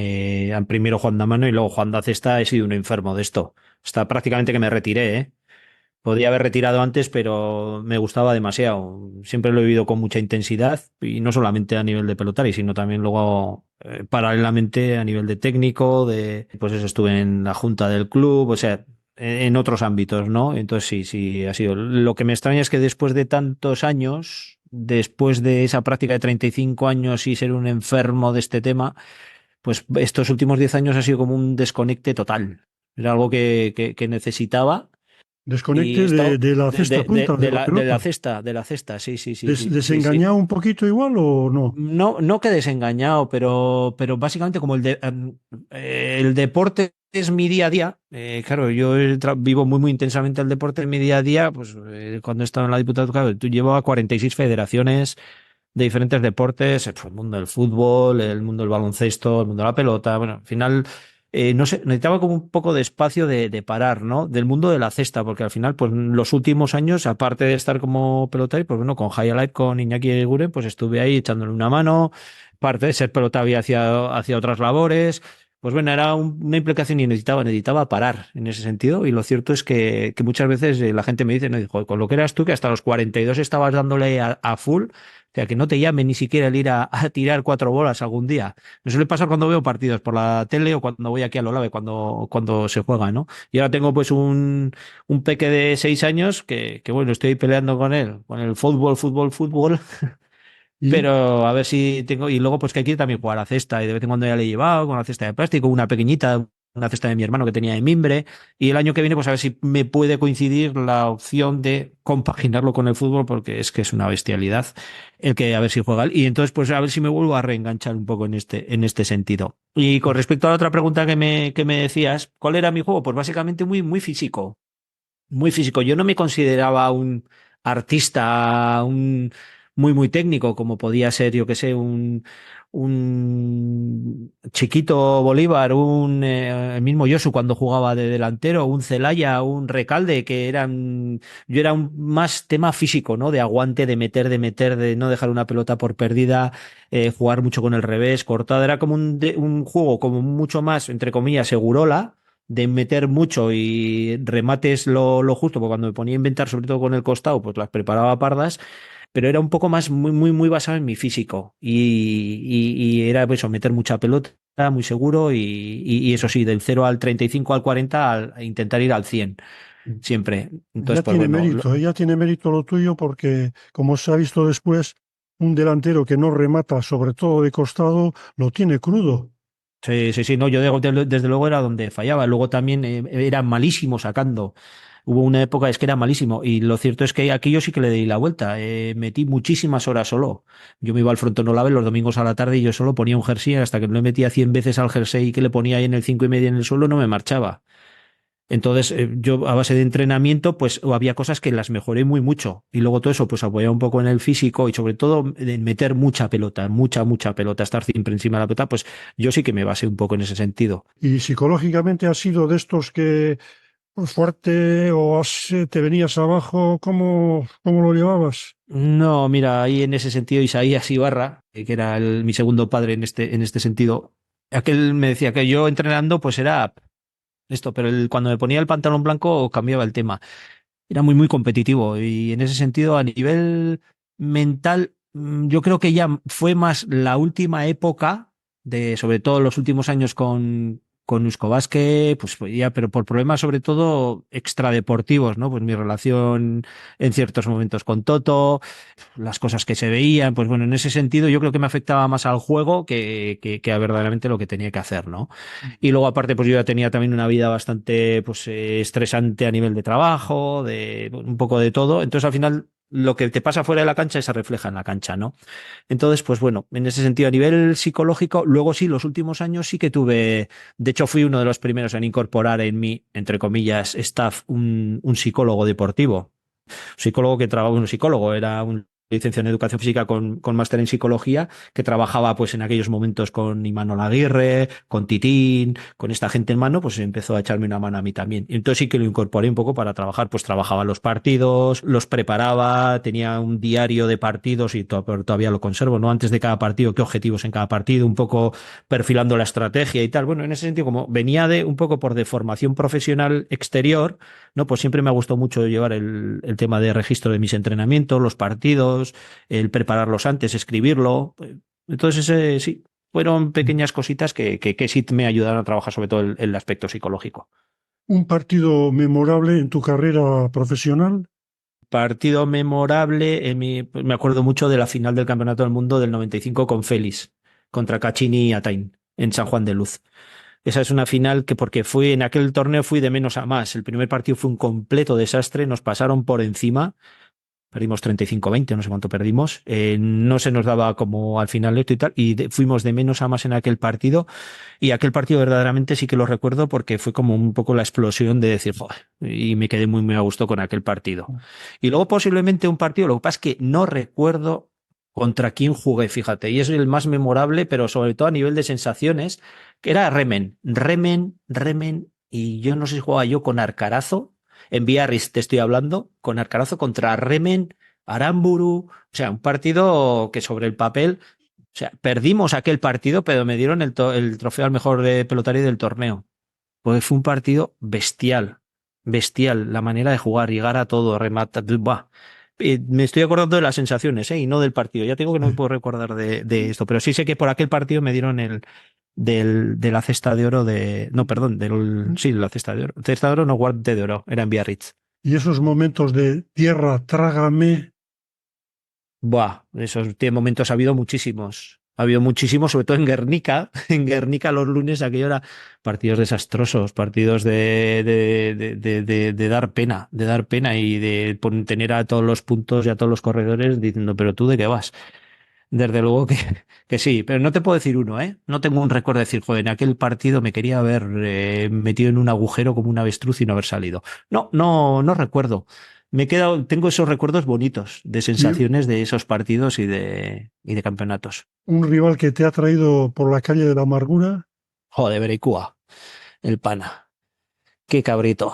Primero jugando a mano y luego jugando a cesta, he sido un enfermo de esto. Hasta prácticamente que me retiré, ¿eh? Podría haber retirado antes, pero me gustaba demasiado. Siempre lo he vivido con mucha intensidad y no solamente a nivel de pelotari, sino también luego paralelamente a nivel de técnico, pues eso, estuve en la junta del club, o sea, en otros ámbitos, ¿no? Entonces sí, sí, ha sido. Lo que me extraña es que después de tantos años, después de esa práctica de 35 años y ser un enfermo de este tema, pues estos últimos 10 años ha sido como un desconecte total. Era algo que necesitaba y he Desconecte estado de la cesta punta, de la pelota. de la cesta, sí, sí, sí, sí, sí, sí. ¿Desengañado un poquito igual o no? No, no que desengañado, pero básicamente como el deporte es mi día a día, claro, yo vivo muy, muy intensamente el deporte en mi día a día, pues cuando he estado en la Diputación, claro, tú llevo a 46 federaciones de diferentes deportes, el mundo del fútbol, el mundo del baloncesto, el mundo de la pelota. Bueno, al final, no sé, necesitaba como un poco de espacio de parar, ¿no? Del mundo de la cesta, porque al final, pues los últimos años, aparte de estar como pelotari, pues bueno, con High Alive, con Iñaki Eguren, pues estuve ahí echándole una mano, parte de ser pelotari hacia otras labores. Pues bueno, era una implicación y necesitaba parar en ese sentido. Y lo cierto es que muchas veces la gente me dice, no, dijo, con lo que eras tú, que hasta los 42 estabas dándole a full, o sea, que no te llame ni siquiera el ir a tirar 4 bolas algún día. Me suele pasar cuando veo partidos por la tele o cuando voy aquí a Olave, cuando se juega, ¿no? Y ahora tengo pues un peque de 6 años que bueno, estoy peleando con él, con el fútbol, fútbol, fútbol, Y pero a ver si tengo, y luego pues que aquí también jugar a cesta, y de vez en cuando ya le he llevado con una cesta de plástico, una pequeñita, una cesta de mi hermano que tenía de mimbre, y el año que viene pues a ver si me puede coincidir la opción de compaginarlo con el fútbol, porque es que es una bestialidad el que a ver si juega, y entonces pues a ver si me vuelvo a reenganchar un poco en este sentido. Y con respecto a la otra pregunta que me decías, ¿cuál era mi juego? Pues básicamente muy, muy físico, muy físico. Yo no me consideraba un artista, un muy, muy técnico, como podía ser, yo que sé, un Chiquito Bolívar, el mismo Yosu cuando jugaba de delantero, un Celaya, un Recalde, yo era un más tema físico, ¿no? De aguante, de meter, de no dejar una pelota por perdida, jugar mucho con el revés, cortada. Era como un juego como mucho más, entre comillas, segurola de meter mucho y remates lo justo, porque cuando me ponía a inventar, sobre todo con el costado, pues las preparaba pardas, pero era un poco más muy, muy, muy basado en mi físico y era pues, eso, meter mucha pelota, muy seguro y eso sí, del 0 al 35 al 40 a intentar ir al 100 siempre. ya Entonces, pues tiene bueno, mérito, ya tiene mérito lo tuyo porque, como se ha visto después, un delantero que no remata, sobre todo de costado, lo tiene crudo. sí, sí, sí, no, yo desde luego era donde fallaba. Luego también era malísimo sacando. Hubo una época es que era malísimo y lo cierto es que aquí yo sí que le di la vuelta. Metí muchísimas horas solo. Yo me iba al Frontón Olave los domingos a la tarde y yo solo ponía un jersey hasta que no le metía 100 veces al jersey que le ponía ahí en el 5,5 en el suelo, no me marchaba. Entonces, yo a base de entrenamiento, pues había cosas que las mejoré muy mucho. Y luego todo eso, pues apoyaba un poco en el físico y sobre todo en meter mucha pelota, mucha, mucha pelota, estar siempre encima de la pelota, pues yo sí que me basé un poco en ese sentido. Y psicológicamente has sido de estos que pues, fuerte o te venías abajo, ¿cómo lo llevabas? No, mira, ahí en ese sentido, Isaías Ibarra, que era mi segundo padre en este sentido, aquel me decía que yo entrenando, pues era esto, pero cuando me ponía el pantalón blanco cambiaba el tema. Era muy, muy competitivo y en ese sentido, a nivel mental, yo creo que ya fue más la última época sobre todo los últimos años con Usko Vázquez, pues ya, pero por problemas sobre todo extradeportivos, ¿no? Pues mi relación en ciertos momentos con Toto, las cosas que se veían, pues bueno, en ese sentido yo creo que me afectaba más al juego que a verdaderamente lo que tenía que hacer, ¿no? Y luego aparte, pues yo ya tenía también una vida bastante, pues, estresante a nivel de trabajo, de un poco de todo, entonces al final lo que te pasa fuera de la cancha se refleja en la cancha, ¿no? Entonces, pues bueno, en ese sentido, a nivel psicológico, luego sí, los últimos años sí que tuve, de hecho fui uno de los primeros en incorporar en mi, entre comillas, staff, un psicólogo deportivo. Psicólogo que trabajaba, un psicólogo, era un licenciado en educación física con máster en psicología, que trabajaba pues en aquellos momentos con Imanol Aguirre, con Titín, con esta gente en mano, pues empezó a echarme una mano a mí también. Y entonces sí que lo incorporé un poco para trabajar, pues trabajaba los partidos, los preparaba, tenía un diario de partidos y todavía lo conservo, ¿no? Antes de cada partido, qué objetivos en cada partido, un poco perfilando la estrategia y tal. Bueno, en ese sentido, como venía de un poco por de formación profesional exterior, no, pues siempre me ha gustado mucho llevar el tema de registro de mis entrenamientos, los partidos, el prepararlos antes, escribirlo. Entonces, sí, fueron pequeñas cositas que sí me ayudaron a trabajar sobre todo el aspecto psicológico. ¿Un partido memorable en tu carrera profesional? Partido memorable, pues me acuerdo mucho de la final del Campeonato del Mundo del 95 con Félix, contra Cachini y Atain, en San Juan de Luz. Esa es una final que porque fui en aquel torneo fui de menos a más. El primer partido fue un completo desastre, nos pasaron por encima, perdimos 35-20, no sé cuánto perdimos, no se nos daba como al final esto y tal, y fuimos de menos a más en aquel partido, y aquel partido verdaderamente sí que lo recuerdo porque fue como un poco la explosión de decir, joder, y me quedé muy, muy a gusto con aquel partido. Y luego posiblemente un partido, lo que pasa es que no recuerdo contra quién jugué, fíjate, y es el más memorable, pero sobre todo a nivel de sensaciones, que era Remen, y yo no sé si jugaba yo con Arcarazo, en Biarritz te estoy hablando, con Arcarazo contra Remen, Aramburu, o sea, un partido que sobre el papel, o sea, perdimos aquel partido, pero me dieron el trofeo al mejor pelotario del torneo. Pues fue un partido bestial, bestial, la manera de jugar, llegar a todo, rematar, buah. Me estoy acordando de las sensaciones, y no del partido. Ya tengo que no me puedo recordar de esto, pero sí sé que por aquel partido me dieron de la cesta de oro de. No, perdón, sí, la cesta de oro. Cesta de oro, no guante de oro, era en Biarritz. Y esos momentos de tierra, trágame. Buah, esos momentos ha habido muchísimos. Ha habido muchísimos, sobre todo en Guernica. En Guernica los lunes aquello era partidos desastrosos, partidos de dar pena y de tener a todos los puntos y a todos los corredores diciendo, pero tú de qué vas. Desde luego que sí, pero no te puedo decir uno, ¿eh? No tengo un recuerdo de decir, joder, en aquel partido me quería haber metido en un agujero como un avestruz y no haber salido. No, no, no recuerdo. Me he quedado, tengo esos recuerdos bonitos de Y sensaciones de esos partidos y de campeonatos. un rival que te ha traído por la calle de la amargura. Joder, Bereicúa, el pana. Qué cabrito.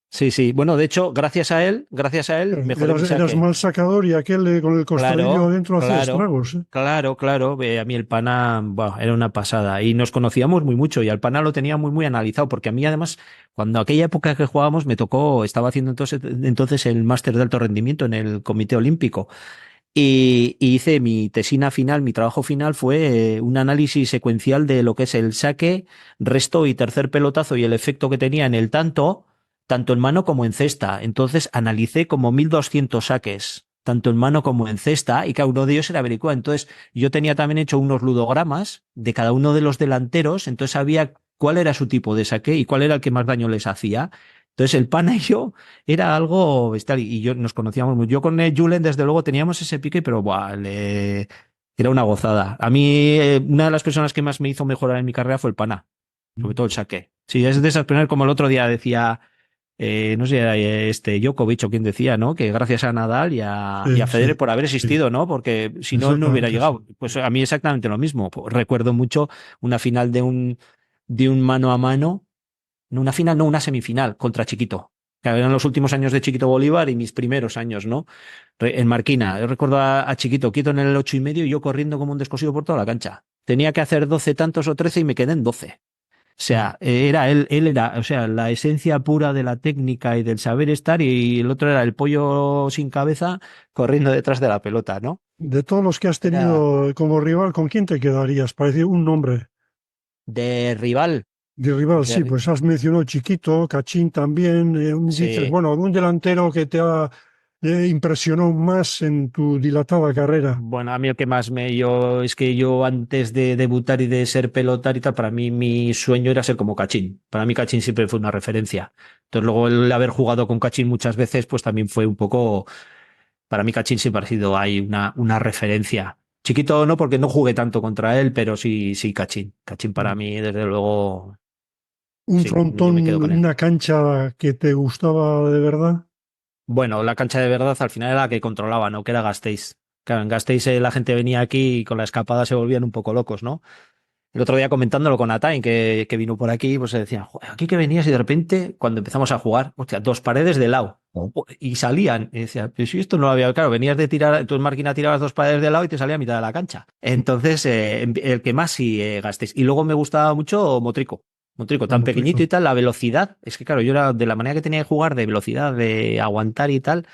Sí, sí. Bueno, de hecho, gracias a él, mejoré mi Eras saque. mal sacador y aquel con el costadillo Claro, adentro hacía claro, estragos, ¿eh? claro. A mí el pana, buah, era una pasada. Y nos conocíamos muy mucho y al pana lo tenía muy, muy analizado, porque a mí además, cuando aquella época que jugábamos me tocó, estaba haciendo entonces el máster de alto rendimiento en el Comité Olímpico. Y hice mi tesina final, mi trabajo final fue un análisis secuencial de lo que es el saque, resto y tercer pelotazo y el efecto que tenía en el tanto en mano como en cesta. Entonces analicé como 1200 saques, tanto en mano como en cesta, y cada uno de ellos era Bericúa. Entonces yo tenía también hecho unos ludogramas de cada uno de los delanteros, entonces sabía cuál era su tipo de saque y cuál era el que más daño les hacía. Entonces el pana y yo era algo bestial y yo nos conocíamos mucho. Yo con el Julen desde luego teníamos ese pique, pero buah, era una gozada. A mí una de las personas que más me hizo mejorar en mi carrera fue el pana, sobre todo el saque. Sí, es de esas primeras, como el otro día decía, no sé, Djokovic o quien decía, ¿no? Que gracias a Nadal y a Federer Sí, por haber sí, existido, ¿no? Porque si no, él no hubiera exactamente eso. llegado. Pues a mí exactamente lo mismo. Recuerdo mucho una final de un mano a mano, no una final, no una semifinal contra Chiquito. Que eran los últimos años de Chiquito Bolívar y mis primeros años, ¿no? En Marquina. Yo recuerdo a Chiquito quieto en el 8,5 y yo corriendo como un descosido por toda la cancha. Tenía que hacer 12 tantos o 13 y me quedé en 12. O sea, era él era, o sea, la esencia pura de la técnica y del saber estar, y el otro era el pollo sin cabeza corriendo detrás de la pelota, ¿no? De todos los que has Era tenido como rival, ¿con quién te quedarías? Para decir un nombre. de rival. De rival, sí, De- pues has mencionado Chiquito, Cachín también. Dices, sí. bueno, un delantero que te ha impresionó más en tu dilatada carrera. Bueno, a mí el que más es que yo antes de debutar y de ser pelotar y tal, para mí mi sueño era ser como Cachín. Para mí Cachín siempre fue una referencia. Entonces luego el haber jugado con Cachín muchas veces, pues también fue un poco, para mí Cachín siempre ha sido ahí una referencia. Chiquito no, porque no jugué tanto contra él, pero sí, sí, Cachín. Cachín para mí, desde luego, Un sí, yo frontón, me quedo con él. una cancha que te gustaba de verdad. Bueno, la cancha de verdad al final era la que controlaba, ¿no? Que era Gasteiz. Claro, en Gasteiz la gente venía aquí y con la escapada se volvían un poco locos, ¿no? El otro día comentándolo con Atain, que vino por aquí, pues se decían, "Joder, aquí que venías y de repente, cuando empezamos a jugar, hostia, dos paredes de lado. Y salían. Y decía, pero si esto no lo había, claro, venías de tirar, tu máquina tirabas dos paredes de lado y te salía a mitad de la cancha. Entonces, el que más sí gastéis. Y luego me gustaba mucho Motrico. Motrico, tan Como pequeñito trico. y tal, la velocidad. Es que claro, yo era de la manera que tenía que jugar, de velocidad, de aguantar y tal.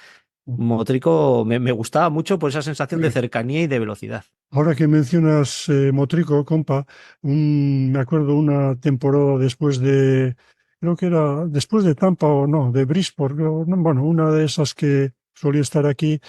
Motrico me gustaba mucho por esa sensación de cercanía y de velocidad. Ahora que mencionas Motrico, compa, me acuerdo una temporada después de, creo que era después de Tampa o no, de Bridgeport, bueno, una de esas que solía estar aquí,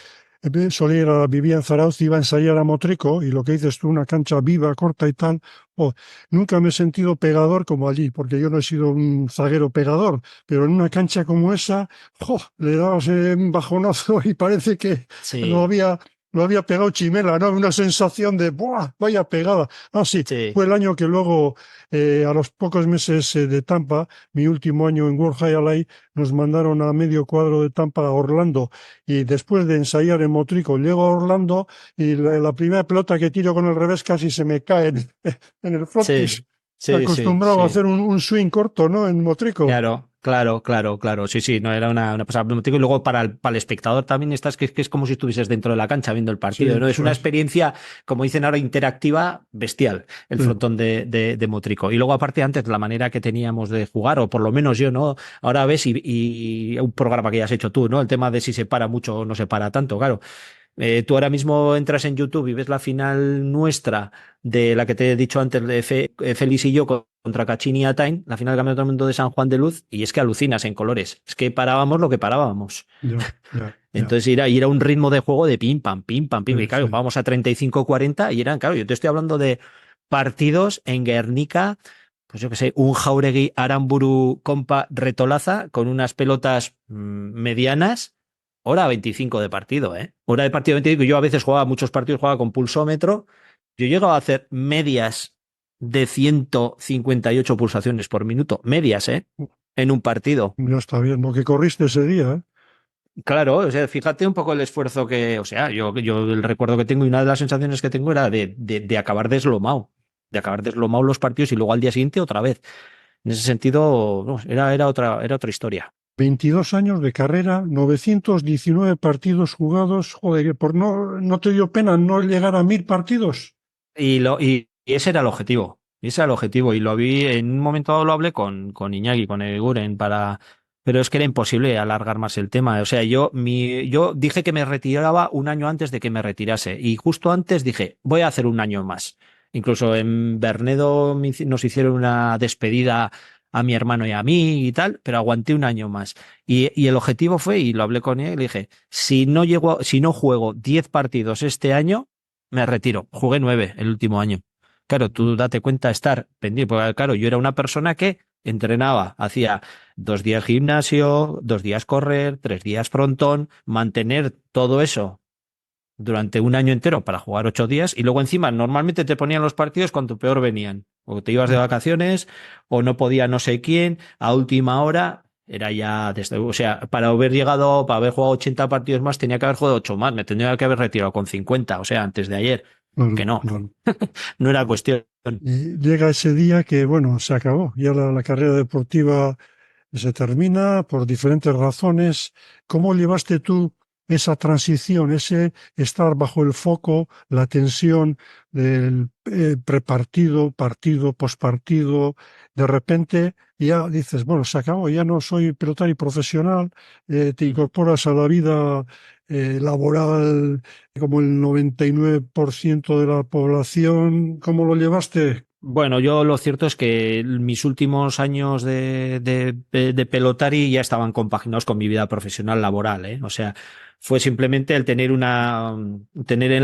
solía vivía en Zarauz, iba a ensayar a Motrico y lo que dices tú, una cancha viva, corta y tal. Oh, nunca me he sentido pegador como allí, porque yo no he sido un zaguero pegador, pero en una cancha como esa, ¡jo! Le dabas un bajonazo y parece que no Sí, había lo había pegado Chimela, ¿no? Una sensación de, ¡buah! Vaya pegada. Ah, sí, sí. fue el año que luego, a los pocos meses de Tampa, mi último año en World High Alley, nos mandaron a medio cuadro de Tampa a Orlando. Y después de ensayar en Motrico, llego a Orlando y la primera pelota que tiro con el revés casi se me cae en el Sí, frontis. sí, sí, Acostumbrado a sí. hacer un swing corto, ¿no? En Motrico. Claro, claro, claro, claro. Sí, sí, no era una pasada. Y luego para el espectador también estás que es como si estuvieses dentro de la cancha viendo el Sí, partido, ¿no? Es eso una es. experiencia, como dicen ahora, interactiva, bestial, el Sí, frontón de Motrico. Y luego, aparte, antes, la manera que teníamos de jugar, o por lo menos yo, ¿no? Ahora ves y un programa que ya has hecho tú, ¿no? El tema de si se para mucho o no se para tanto, claro. Tú ahora mismo entras en YouTube y ves la final nuestra de la que te he dicho antes de Félix y yo contra Cachini y Atain, la final del Campeonato del Mundo de San Juan de Luz, y es que alucinas en colores. Es que parábamos lo que parábamos. ya, ya, ya. Entonces ir a un ritmo de juego de pim, pam, pim, pam, pim. Y Sí, claro, sí. vamos a 35-40 y eran, claro, yo te estoy hablando de partidos en Guernica, pues yo qué sé, un Jauregui Aramburu compa retolaza con unas pelotas medianas. Hora 25 de partido, ¿eh? Hora de partido 25. Yo a veces jugaba, muchos partidos jugaba con pulsómetro. Yo llegaba a hacer medias de 158 pulsaciones por minuto. Medias, ¿eh? En un partido. Ya está bien. Lo que corriste ese día, ¿eh? Claro, o sea, fíjate un poco el esfuerzo o sea, yo el recuerdo que tengo y una de las sensaciones que tengo era de acabar deslomado, de acabar deslomado los partidos y luego al día siguiente otra vez. En ese sentido, no, era otra historia. 22 años de carrera, 919 partidos jugados. Joder, por no te dio pena no llegar a 1000 partidos. Y ese era el objetivo. Y ese era el objetivo. Y lo vi, en un momento dado lo hablé con Iñaki, con Eguren, pero es que era imposible alargar más el tema. O sea, yo dije que me retiraba un año antes de que me retirase. Y justo antes dije, voy a hacer un año más. Incluso en Bernedo nos hicieron una despedida a mi hermano y a mí y tal, pero aguanté un año más. Y el objetivo fue, y lo hablé con él, le dije, si no juego 10 partidos este año, me retiro. Jugué 9 el último año. Claro, tú date cuenta estar pendiente, porque claro, yo era una persona que entrenaba, hacía 2 días gimnasio, 2 días correr, 3 días frontón, mantener todo eso durante un año entero para jugar 8 días y luego encima normalmente te ponían los partidos cuando peor venían. O te ibas de vacaciones o no podía no sé quién, a última hora era ya, o sea, para haber jugado 80 partidos más tenía que haber jugado 8 más, me tendría que haber retirado con 50, o sea, antes de ayer, que Claro, no, claro. no era cuestión. Y llega ese día que, bueno, se acabó. Ya la carrera deportiva se termina por diferentes razones. ¿Cómo llevaste tú esa transición, ese estar bajo el foco, la tensión del prepartido, partido, pospartido? De repente ya dices, bueno, se acabó, ya no soy pelotari profesional, te incorporas a la vida laboral como el 99% de la población. ¿Cómo lo llevaste? Bueno, yo lo cierto es que mis últimos años de pelotari ya estaban compaginados con mi vida profesional laboral, ¿eh? O sea, fue simplemente el tener en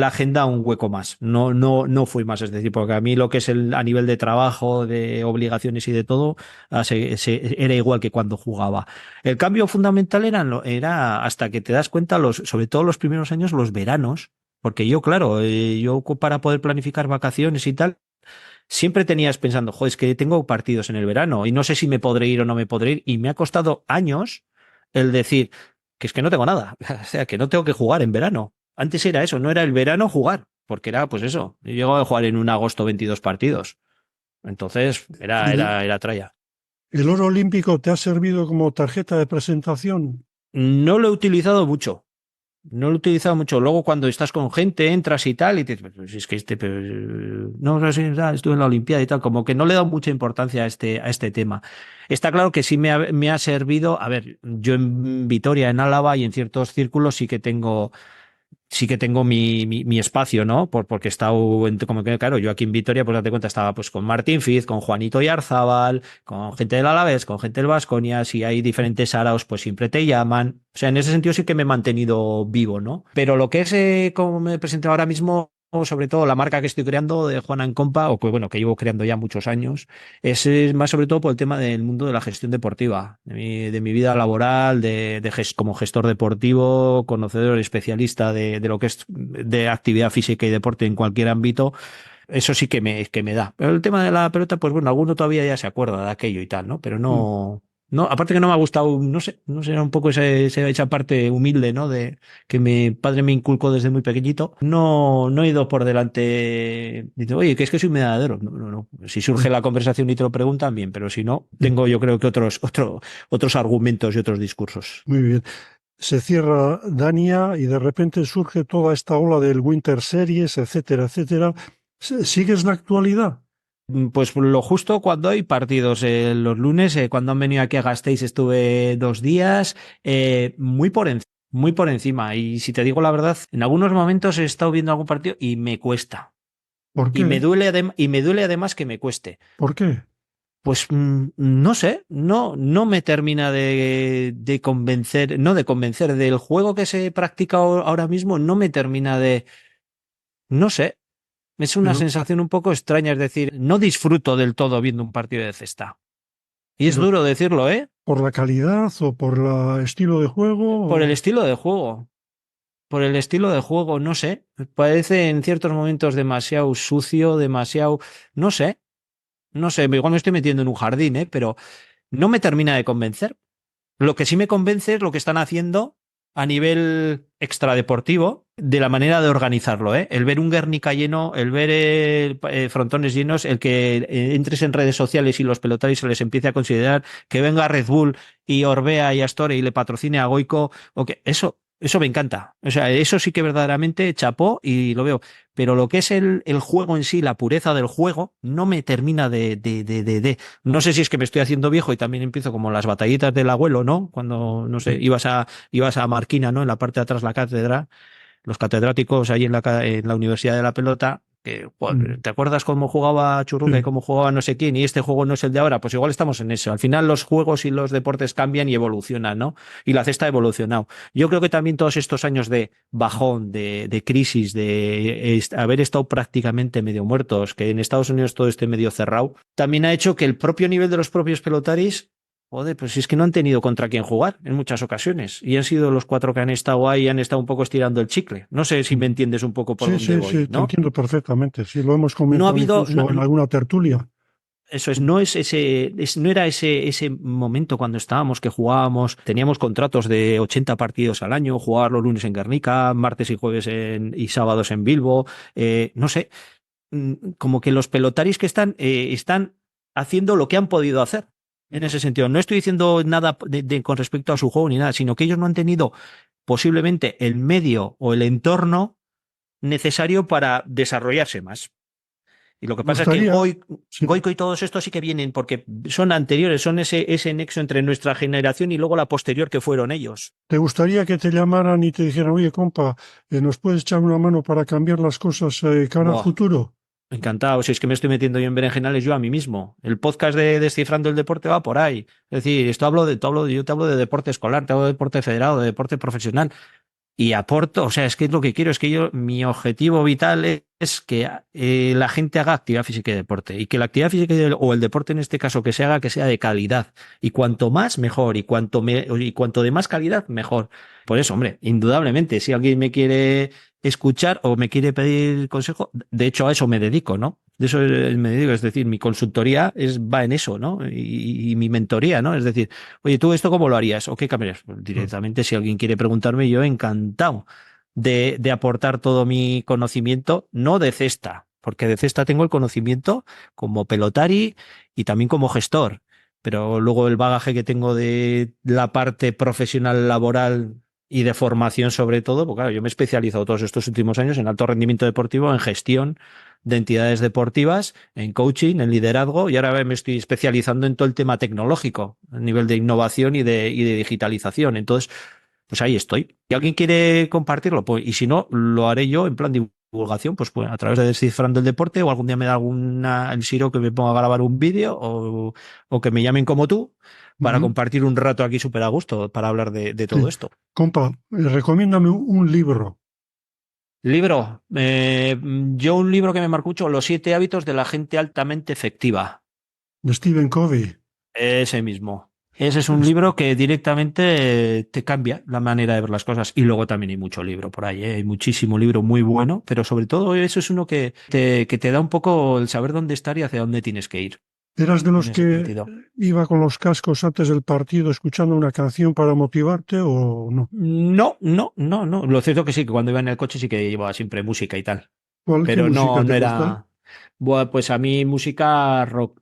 la agenda un hueco más. No fui más. Es decir, porque a mí lo que es a nivel de trabajo, de obligaciones y de todo, era igual que cuando jugaba. El cambio fundamental era hasta que te das cuenta, sobre todo los primeros años, los veranos. Porque yo, claro, yo para poder planificar vacaciones y tal, siempre tenías pensando, joder, es que tengo partidos en el verano y no sé si me podré ir o no me podré ir. Y me ha costado años el decir que es que no tengo nada, o sea, que no tengo que jugar en verano. Antes era eso, no era el verano jugar, porque era pues eso. Yo llegaba a jugar en un agosto 22 partidos. Entonces ¿El, era tralla. el oro olímpico te ha servido como tarjeta de presentación? No lo he utilizado mucho. No lo he utilizado mucho. Luego, cuando estás con gente, entras y tal, y te dices, pues es que no sé si estuve en la Olimpiada y tal, como que no le he dado mucha importancia a este tema. Está claro que sí me ha servido. A ver, yo en Vitoria, en Álava y en ciertos círculos sí que tengo mi espacio, ¿no? Porque he estado, como que, claro, yo aquí en Vitoria, pues date cuenta, estaba pues con Martín Fiz, con Juanito Yarzábal, con gente del Alavés, con gente del Baskonia, si hay diferentes araos, pues siempre te llaman. O sea, en ese sentido sí que me he mantenido vivo, ¿no? Pero lo que es, como me presento ahora mismo, sobre todo la marca que estoy creando de Juana en Compa, o que bueno, que llevo creando ya muchos años, es más sobre todo por el tema del mundo de la gestión deportiva, de mi vida laboral, como gestor deportivo, conocedor especialista de lo que es de actividad física y deporte en cualquier ámbito. Eso sí que me da. Pero el tema de la pelota, pues bueno, alguno todavía ya se acuerda de aquello y tal, ¿no? Pero Mm. no, aparte que no me ha gustado, no sé, era un poco esa parte humilde, ¿no? De que mi padre me inculcó desde muy pequeñito. No he ido por delante, dice, oye, que es que soy medallero. No. Si surge la conversación y te lo preguntan, bien, pero si no, tengo yo creo que otros argumentos y otros discursos. Muy bien. Se cierra Dania y de repente surge toda esta ola del Winter Series, etcétera, etcétera. ¿Sigues la actualidad? Pues lo justo cuando hay partidos, los lunes, cuando han venido aquí a Gasteiz estuve 2 días, muy por encima. Y si te digo la verdad, en algunos momentos he estado viendo algún partido y me cuesta. ¿Por Y me qué? duele, y me duele además que me cueste. ¿Por qué? Pues no sé, no me termina de convencer, no de convencer del juego que se practica ahora mismo, no me termina no sé, es una Pero, sensación un poco extraña, es decir, no disfruto del todo viendo un partido de cesta. Y es pero duro decirlo, ¿eh? ¿por la calidad o por el estilo de Por el juego? estilo de juego. Por el estilo de juego, no sé. Me parece en ciertos momentos demasiado sucio, demasiado. No sé. No sé. Igual me estoy metiendo en un jardín, ¿eh? Pero no me termina de convencer. Lo que sí me convence es lo que están haciendo a nivel extradeportivo, de la manera de organizarlo, ¿eh? El ver un Guernica lleno, el ver frontones llenos, el que entres en redes sociales y los pelotaris se les empiece a considerar que venga Red Bull y Orbea y Astore y le patrocine a Goico, o que eso me encanta. O sea, eso sí que verdaderamente chapó y lo veo. Pero lo que es el juego en sí, la pureza del juego, no me termina no sé si es que me estoy haciendo viejo y también empiezo como las batallitas del abuelo, ¿no? Cuando, no sé, ibas a Marquina, ¿no? En la parte de atrás la cátedra, los catedráticos ahí en la Universidad de la Pelota, que, Mm, joder, ¿te acuerdas cómo jugaba Churruca y sí. cómo jugaba no sé quién? Y este juego no es el de ahora, pues igual estamos en eso. Al final los juegos y los deportes cambian y evolucionan, ¿no? Y la cesta ha evolucionado. Yo creo que también todos estos años de bajón, de crisis, haber estado prácticamente medio muertos, que en Estados Unidos todo esté medio cerrado, también ha hecho que el propio nivel de los propios pelotaris. Joder, pues si es que no han tenido contra quién jugar en muchas ocasiones. Y han sido los cuatro que han estado ahí y han estado un poco estirando el chicle. No sé si me Mm. entiendes un poco por Sí, dónde sí, voy, sí, te ¿no? entiendo perfectamente. Sí, lo hemos No ha comentado habido, incluso en alguna tertulia. eso es, no es no era ese momento cuando estábamos que jugábamos, teníamos contratos de 80 partidos al año, jugar los lunes en Guernica, martes y jueves y sábados en Bilbo, no sé, como que los pelotaris que están haciendo lo que han podido hacer. En ese sentido, no estoy diciendo nada con respecto a su juego ni nada, sino que ellos no han tenido posiblemente el medio o el entorno necesario para desarrollarse más. Y lo que ¿Te pasa es que gustaría, sí, Goico y todos estos sí que vienen porque son anteriores, son ese nexo entre nuestra generación y luego la posterior que fueron ellos. ¿te gustaría que te llamaran y te dijeran, oye, compa, ¿nos puedes echar una mano para cambiar las cosas cara a Buah, futuro? Encantado, si es que me estoy metiendo yo en berenjenales yo a mí mismo. El podcast de Descifrando el Deporte va por ahí. Es decir, yo te hablo de deporte escolar, te hablo de deporte federado, de deporte profesional. Y aporto, o sea, es que lo que quiero es que mi objetivo vital es que la gente haga actividad física y deporte. Y que la actividad física o el deporte en este caso que se haga, que sea de calidad. Y cuanto más, mejor. Y cuanto de más calidad, mejor. Por eso, hombre, indudablemente, si alguien me quiere escuchar o me quiere pedir consejo, de hecho a eso me dedico, ¿no? De eso me dedico, es decir, mi consultoría va en eso, ¿no? Y mi mentoría, ¿no? Es decir, oye, ¿tú esto cómo lo harías? ¿O qué cambiarías? Pues directamente, si alguien quiere preguntarme, yo encantado de aportar todo mi conocimiento, no de cesta, porque de cesta tengo el conocimiento como pelotari y también como gestor, pero luego el bagaje que tengo de la parte profesional laboral y de formación sobre todo, porque claro, yo me he especializado todos estos últimos años en alto rendimiento deportivo, en gestión de entidades deportivas, en coaching, en liderazgo, y ahora me estoy especializando en todo el tema tecnológico, a nivel de innovación y de digitalización. Entonces, pues ahí estoy. Si alguien quiere compartirlo, pues, y si no, lo haré yo en plan divulgación, pues a través de Descifrando el Deporte, o algún día me da el Siro que me ponga a grabar un vídeo, o que me llamen como tú, para Ujú. compartir un rato aquí súper a gusto para hablar de Sí. todo esto. Compa, recomiéndame un libro. Libro. Yo un libro que me marcó mucho, Los 7 hábitos de la gente altamente efectiva. De Stephen Covey. Ese mismo. Ese es un Es- libro que directamente te cambia la manera de ver las cosas. Y luego también hay mucho libro por ahí, ¿eh? Hay muchísimo libro muy bueno, pero sobre todo eso es uno que te da un poco el saber dónde estar y hacia dónde tienes que ir, ¿Eras de en los ese que sentido. iba con los cascos antes del partido escuchando una canción para motivarte o no? No, no, no, no. Lo cierto que sí, que cuando iba en el coche sí que llevaba siempre música y tal. ¿Qué Pero no, música te no gusta? era. Buah, pues a mí música rock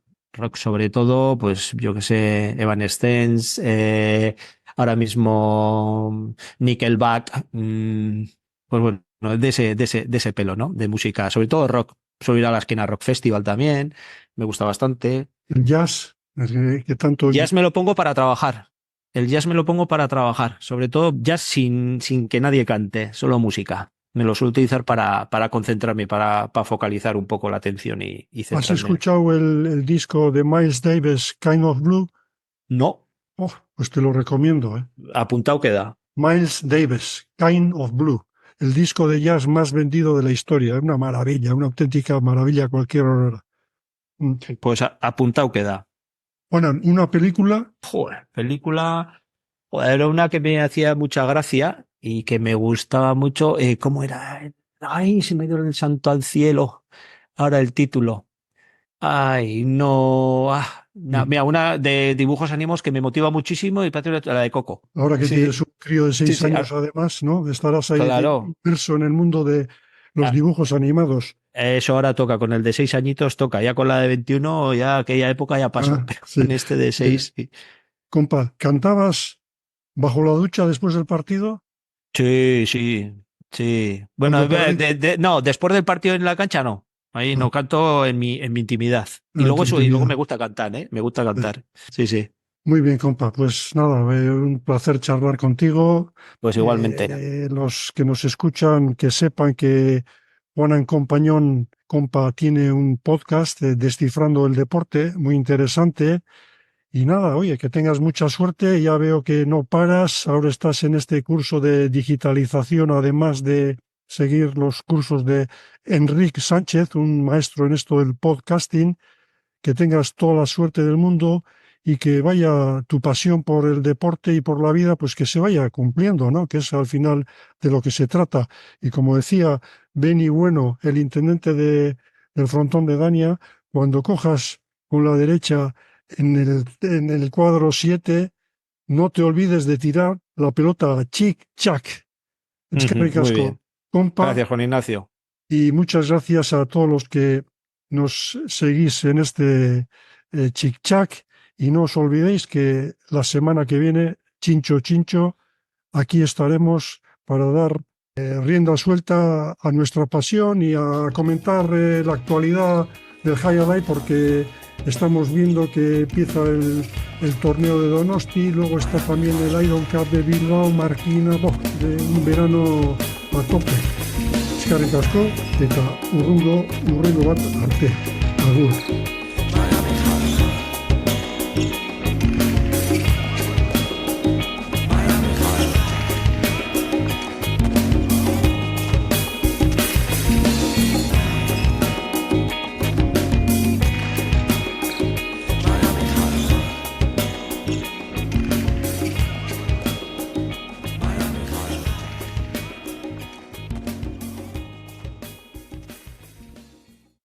sobre todo, pues yo que sé, Evanescence, ahora mismo Nickelback, pues bueno, de ese pelo, ¿no? De música, sobre todo rock. Suelo ir a la esquina Rock Festival también, me gusta bastante. ¿El jazz? ¿Qué tanto? Jazz me lo pongo para trabajar. El jazz me lo pongo para trabajar, sobre todo jazz sin que nadie cante, solo música. Me lo suelo utilizar para concentrarme, para focalizar un poco la atención y ¿Has centrarme. escuchado el disco de Miles Davis, Kind of Blue? No, Oh, pues te lo recomiendo, ¿eh? apuntado queda. Miles Davis, Kind of Blue. El disco de jazz más vendido de la historia. Es una maravilla, una auténtica maravilla a cualquier hora. Mm. Pues apuntado queda. Bueno, una película. Joder, película. Joder, era una que me hacía mucha gracia y que me gustaba mucho. ¿Cómo era? Ay, se me dio el santo al cielo. Ahora el título. Ay, no. mm, Mira, una de dibujos animados que me motiva muchísimo y parece la de Coco. Ahora que Sí, tienes un crío de sí, 6 años, además, ¿no? Estarás ahí claro. inmerso en el mundo de los Ah, dibujos animados. eso ahora toca, con el de 6 añitos toca. Ya con la de 21, ya aquella época ya pasó. Ah, Pero sí. en este de Eh, 6, sí. compa, ¿cantabas bajo la ducha después del partido? Sí, sí, sí. Bueno, Cuando perdí. no, después del partido en la cancha no. Ahí Ah, no canto en mi intimidad. Y en tu luego eso, y luego me intimidad. gusta cantar, ¿eh? Me gusta Sí. cantar. Sí, sí. Muy bien, compa. Pues nada, un placer charlar contigo. Pues igualmente. Los que nos escuchan, que sepan que Juanan Compañón, compa, tiene un podcast Descifrando el Deporte, muy interesante. Y nada, oye, que tengas mucha suerte. Ya veo que no paras. Ahora estás en este curso de digitalización, además de seguir los cursos de Enrique Sánchez, un maestro en esto del podcasting. Que tengas toda la suerte del mundo y que vaya tu pasión por el deporte y por la vida, pues que se vaya cumpliendo, ¿no? Que es al final de lo que se trata. Y como decía Beni Bueno, el intendente del Frontón de Dania, cuando cojas con la derecha en el cuadro 7, no te olvides de tirar la pelota chic-chac. Es que Ujú, muy ricasco, bien. compa, Gracias, Juan Ignacio. y muchas gracias a todos los que nos seguís en este chic-chac. Y no os olvidéis que la semana que viene, chincho, chincho, aquí estaremos para dar rienda suelta a nuestra pasión y a comentar la actualidad del Highlight, porque estamos viendo que empieza el torneo de Donosti, luego está también el Iron Cup de Bilbao, Marquina, de un verano a tope. Eskerrik asko eta urrengo bat arte. Agur.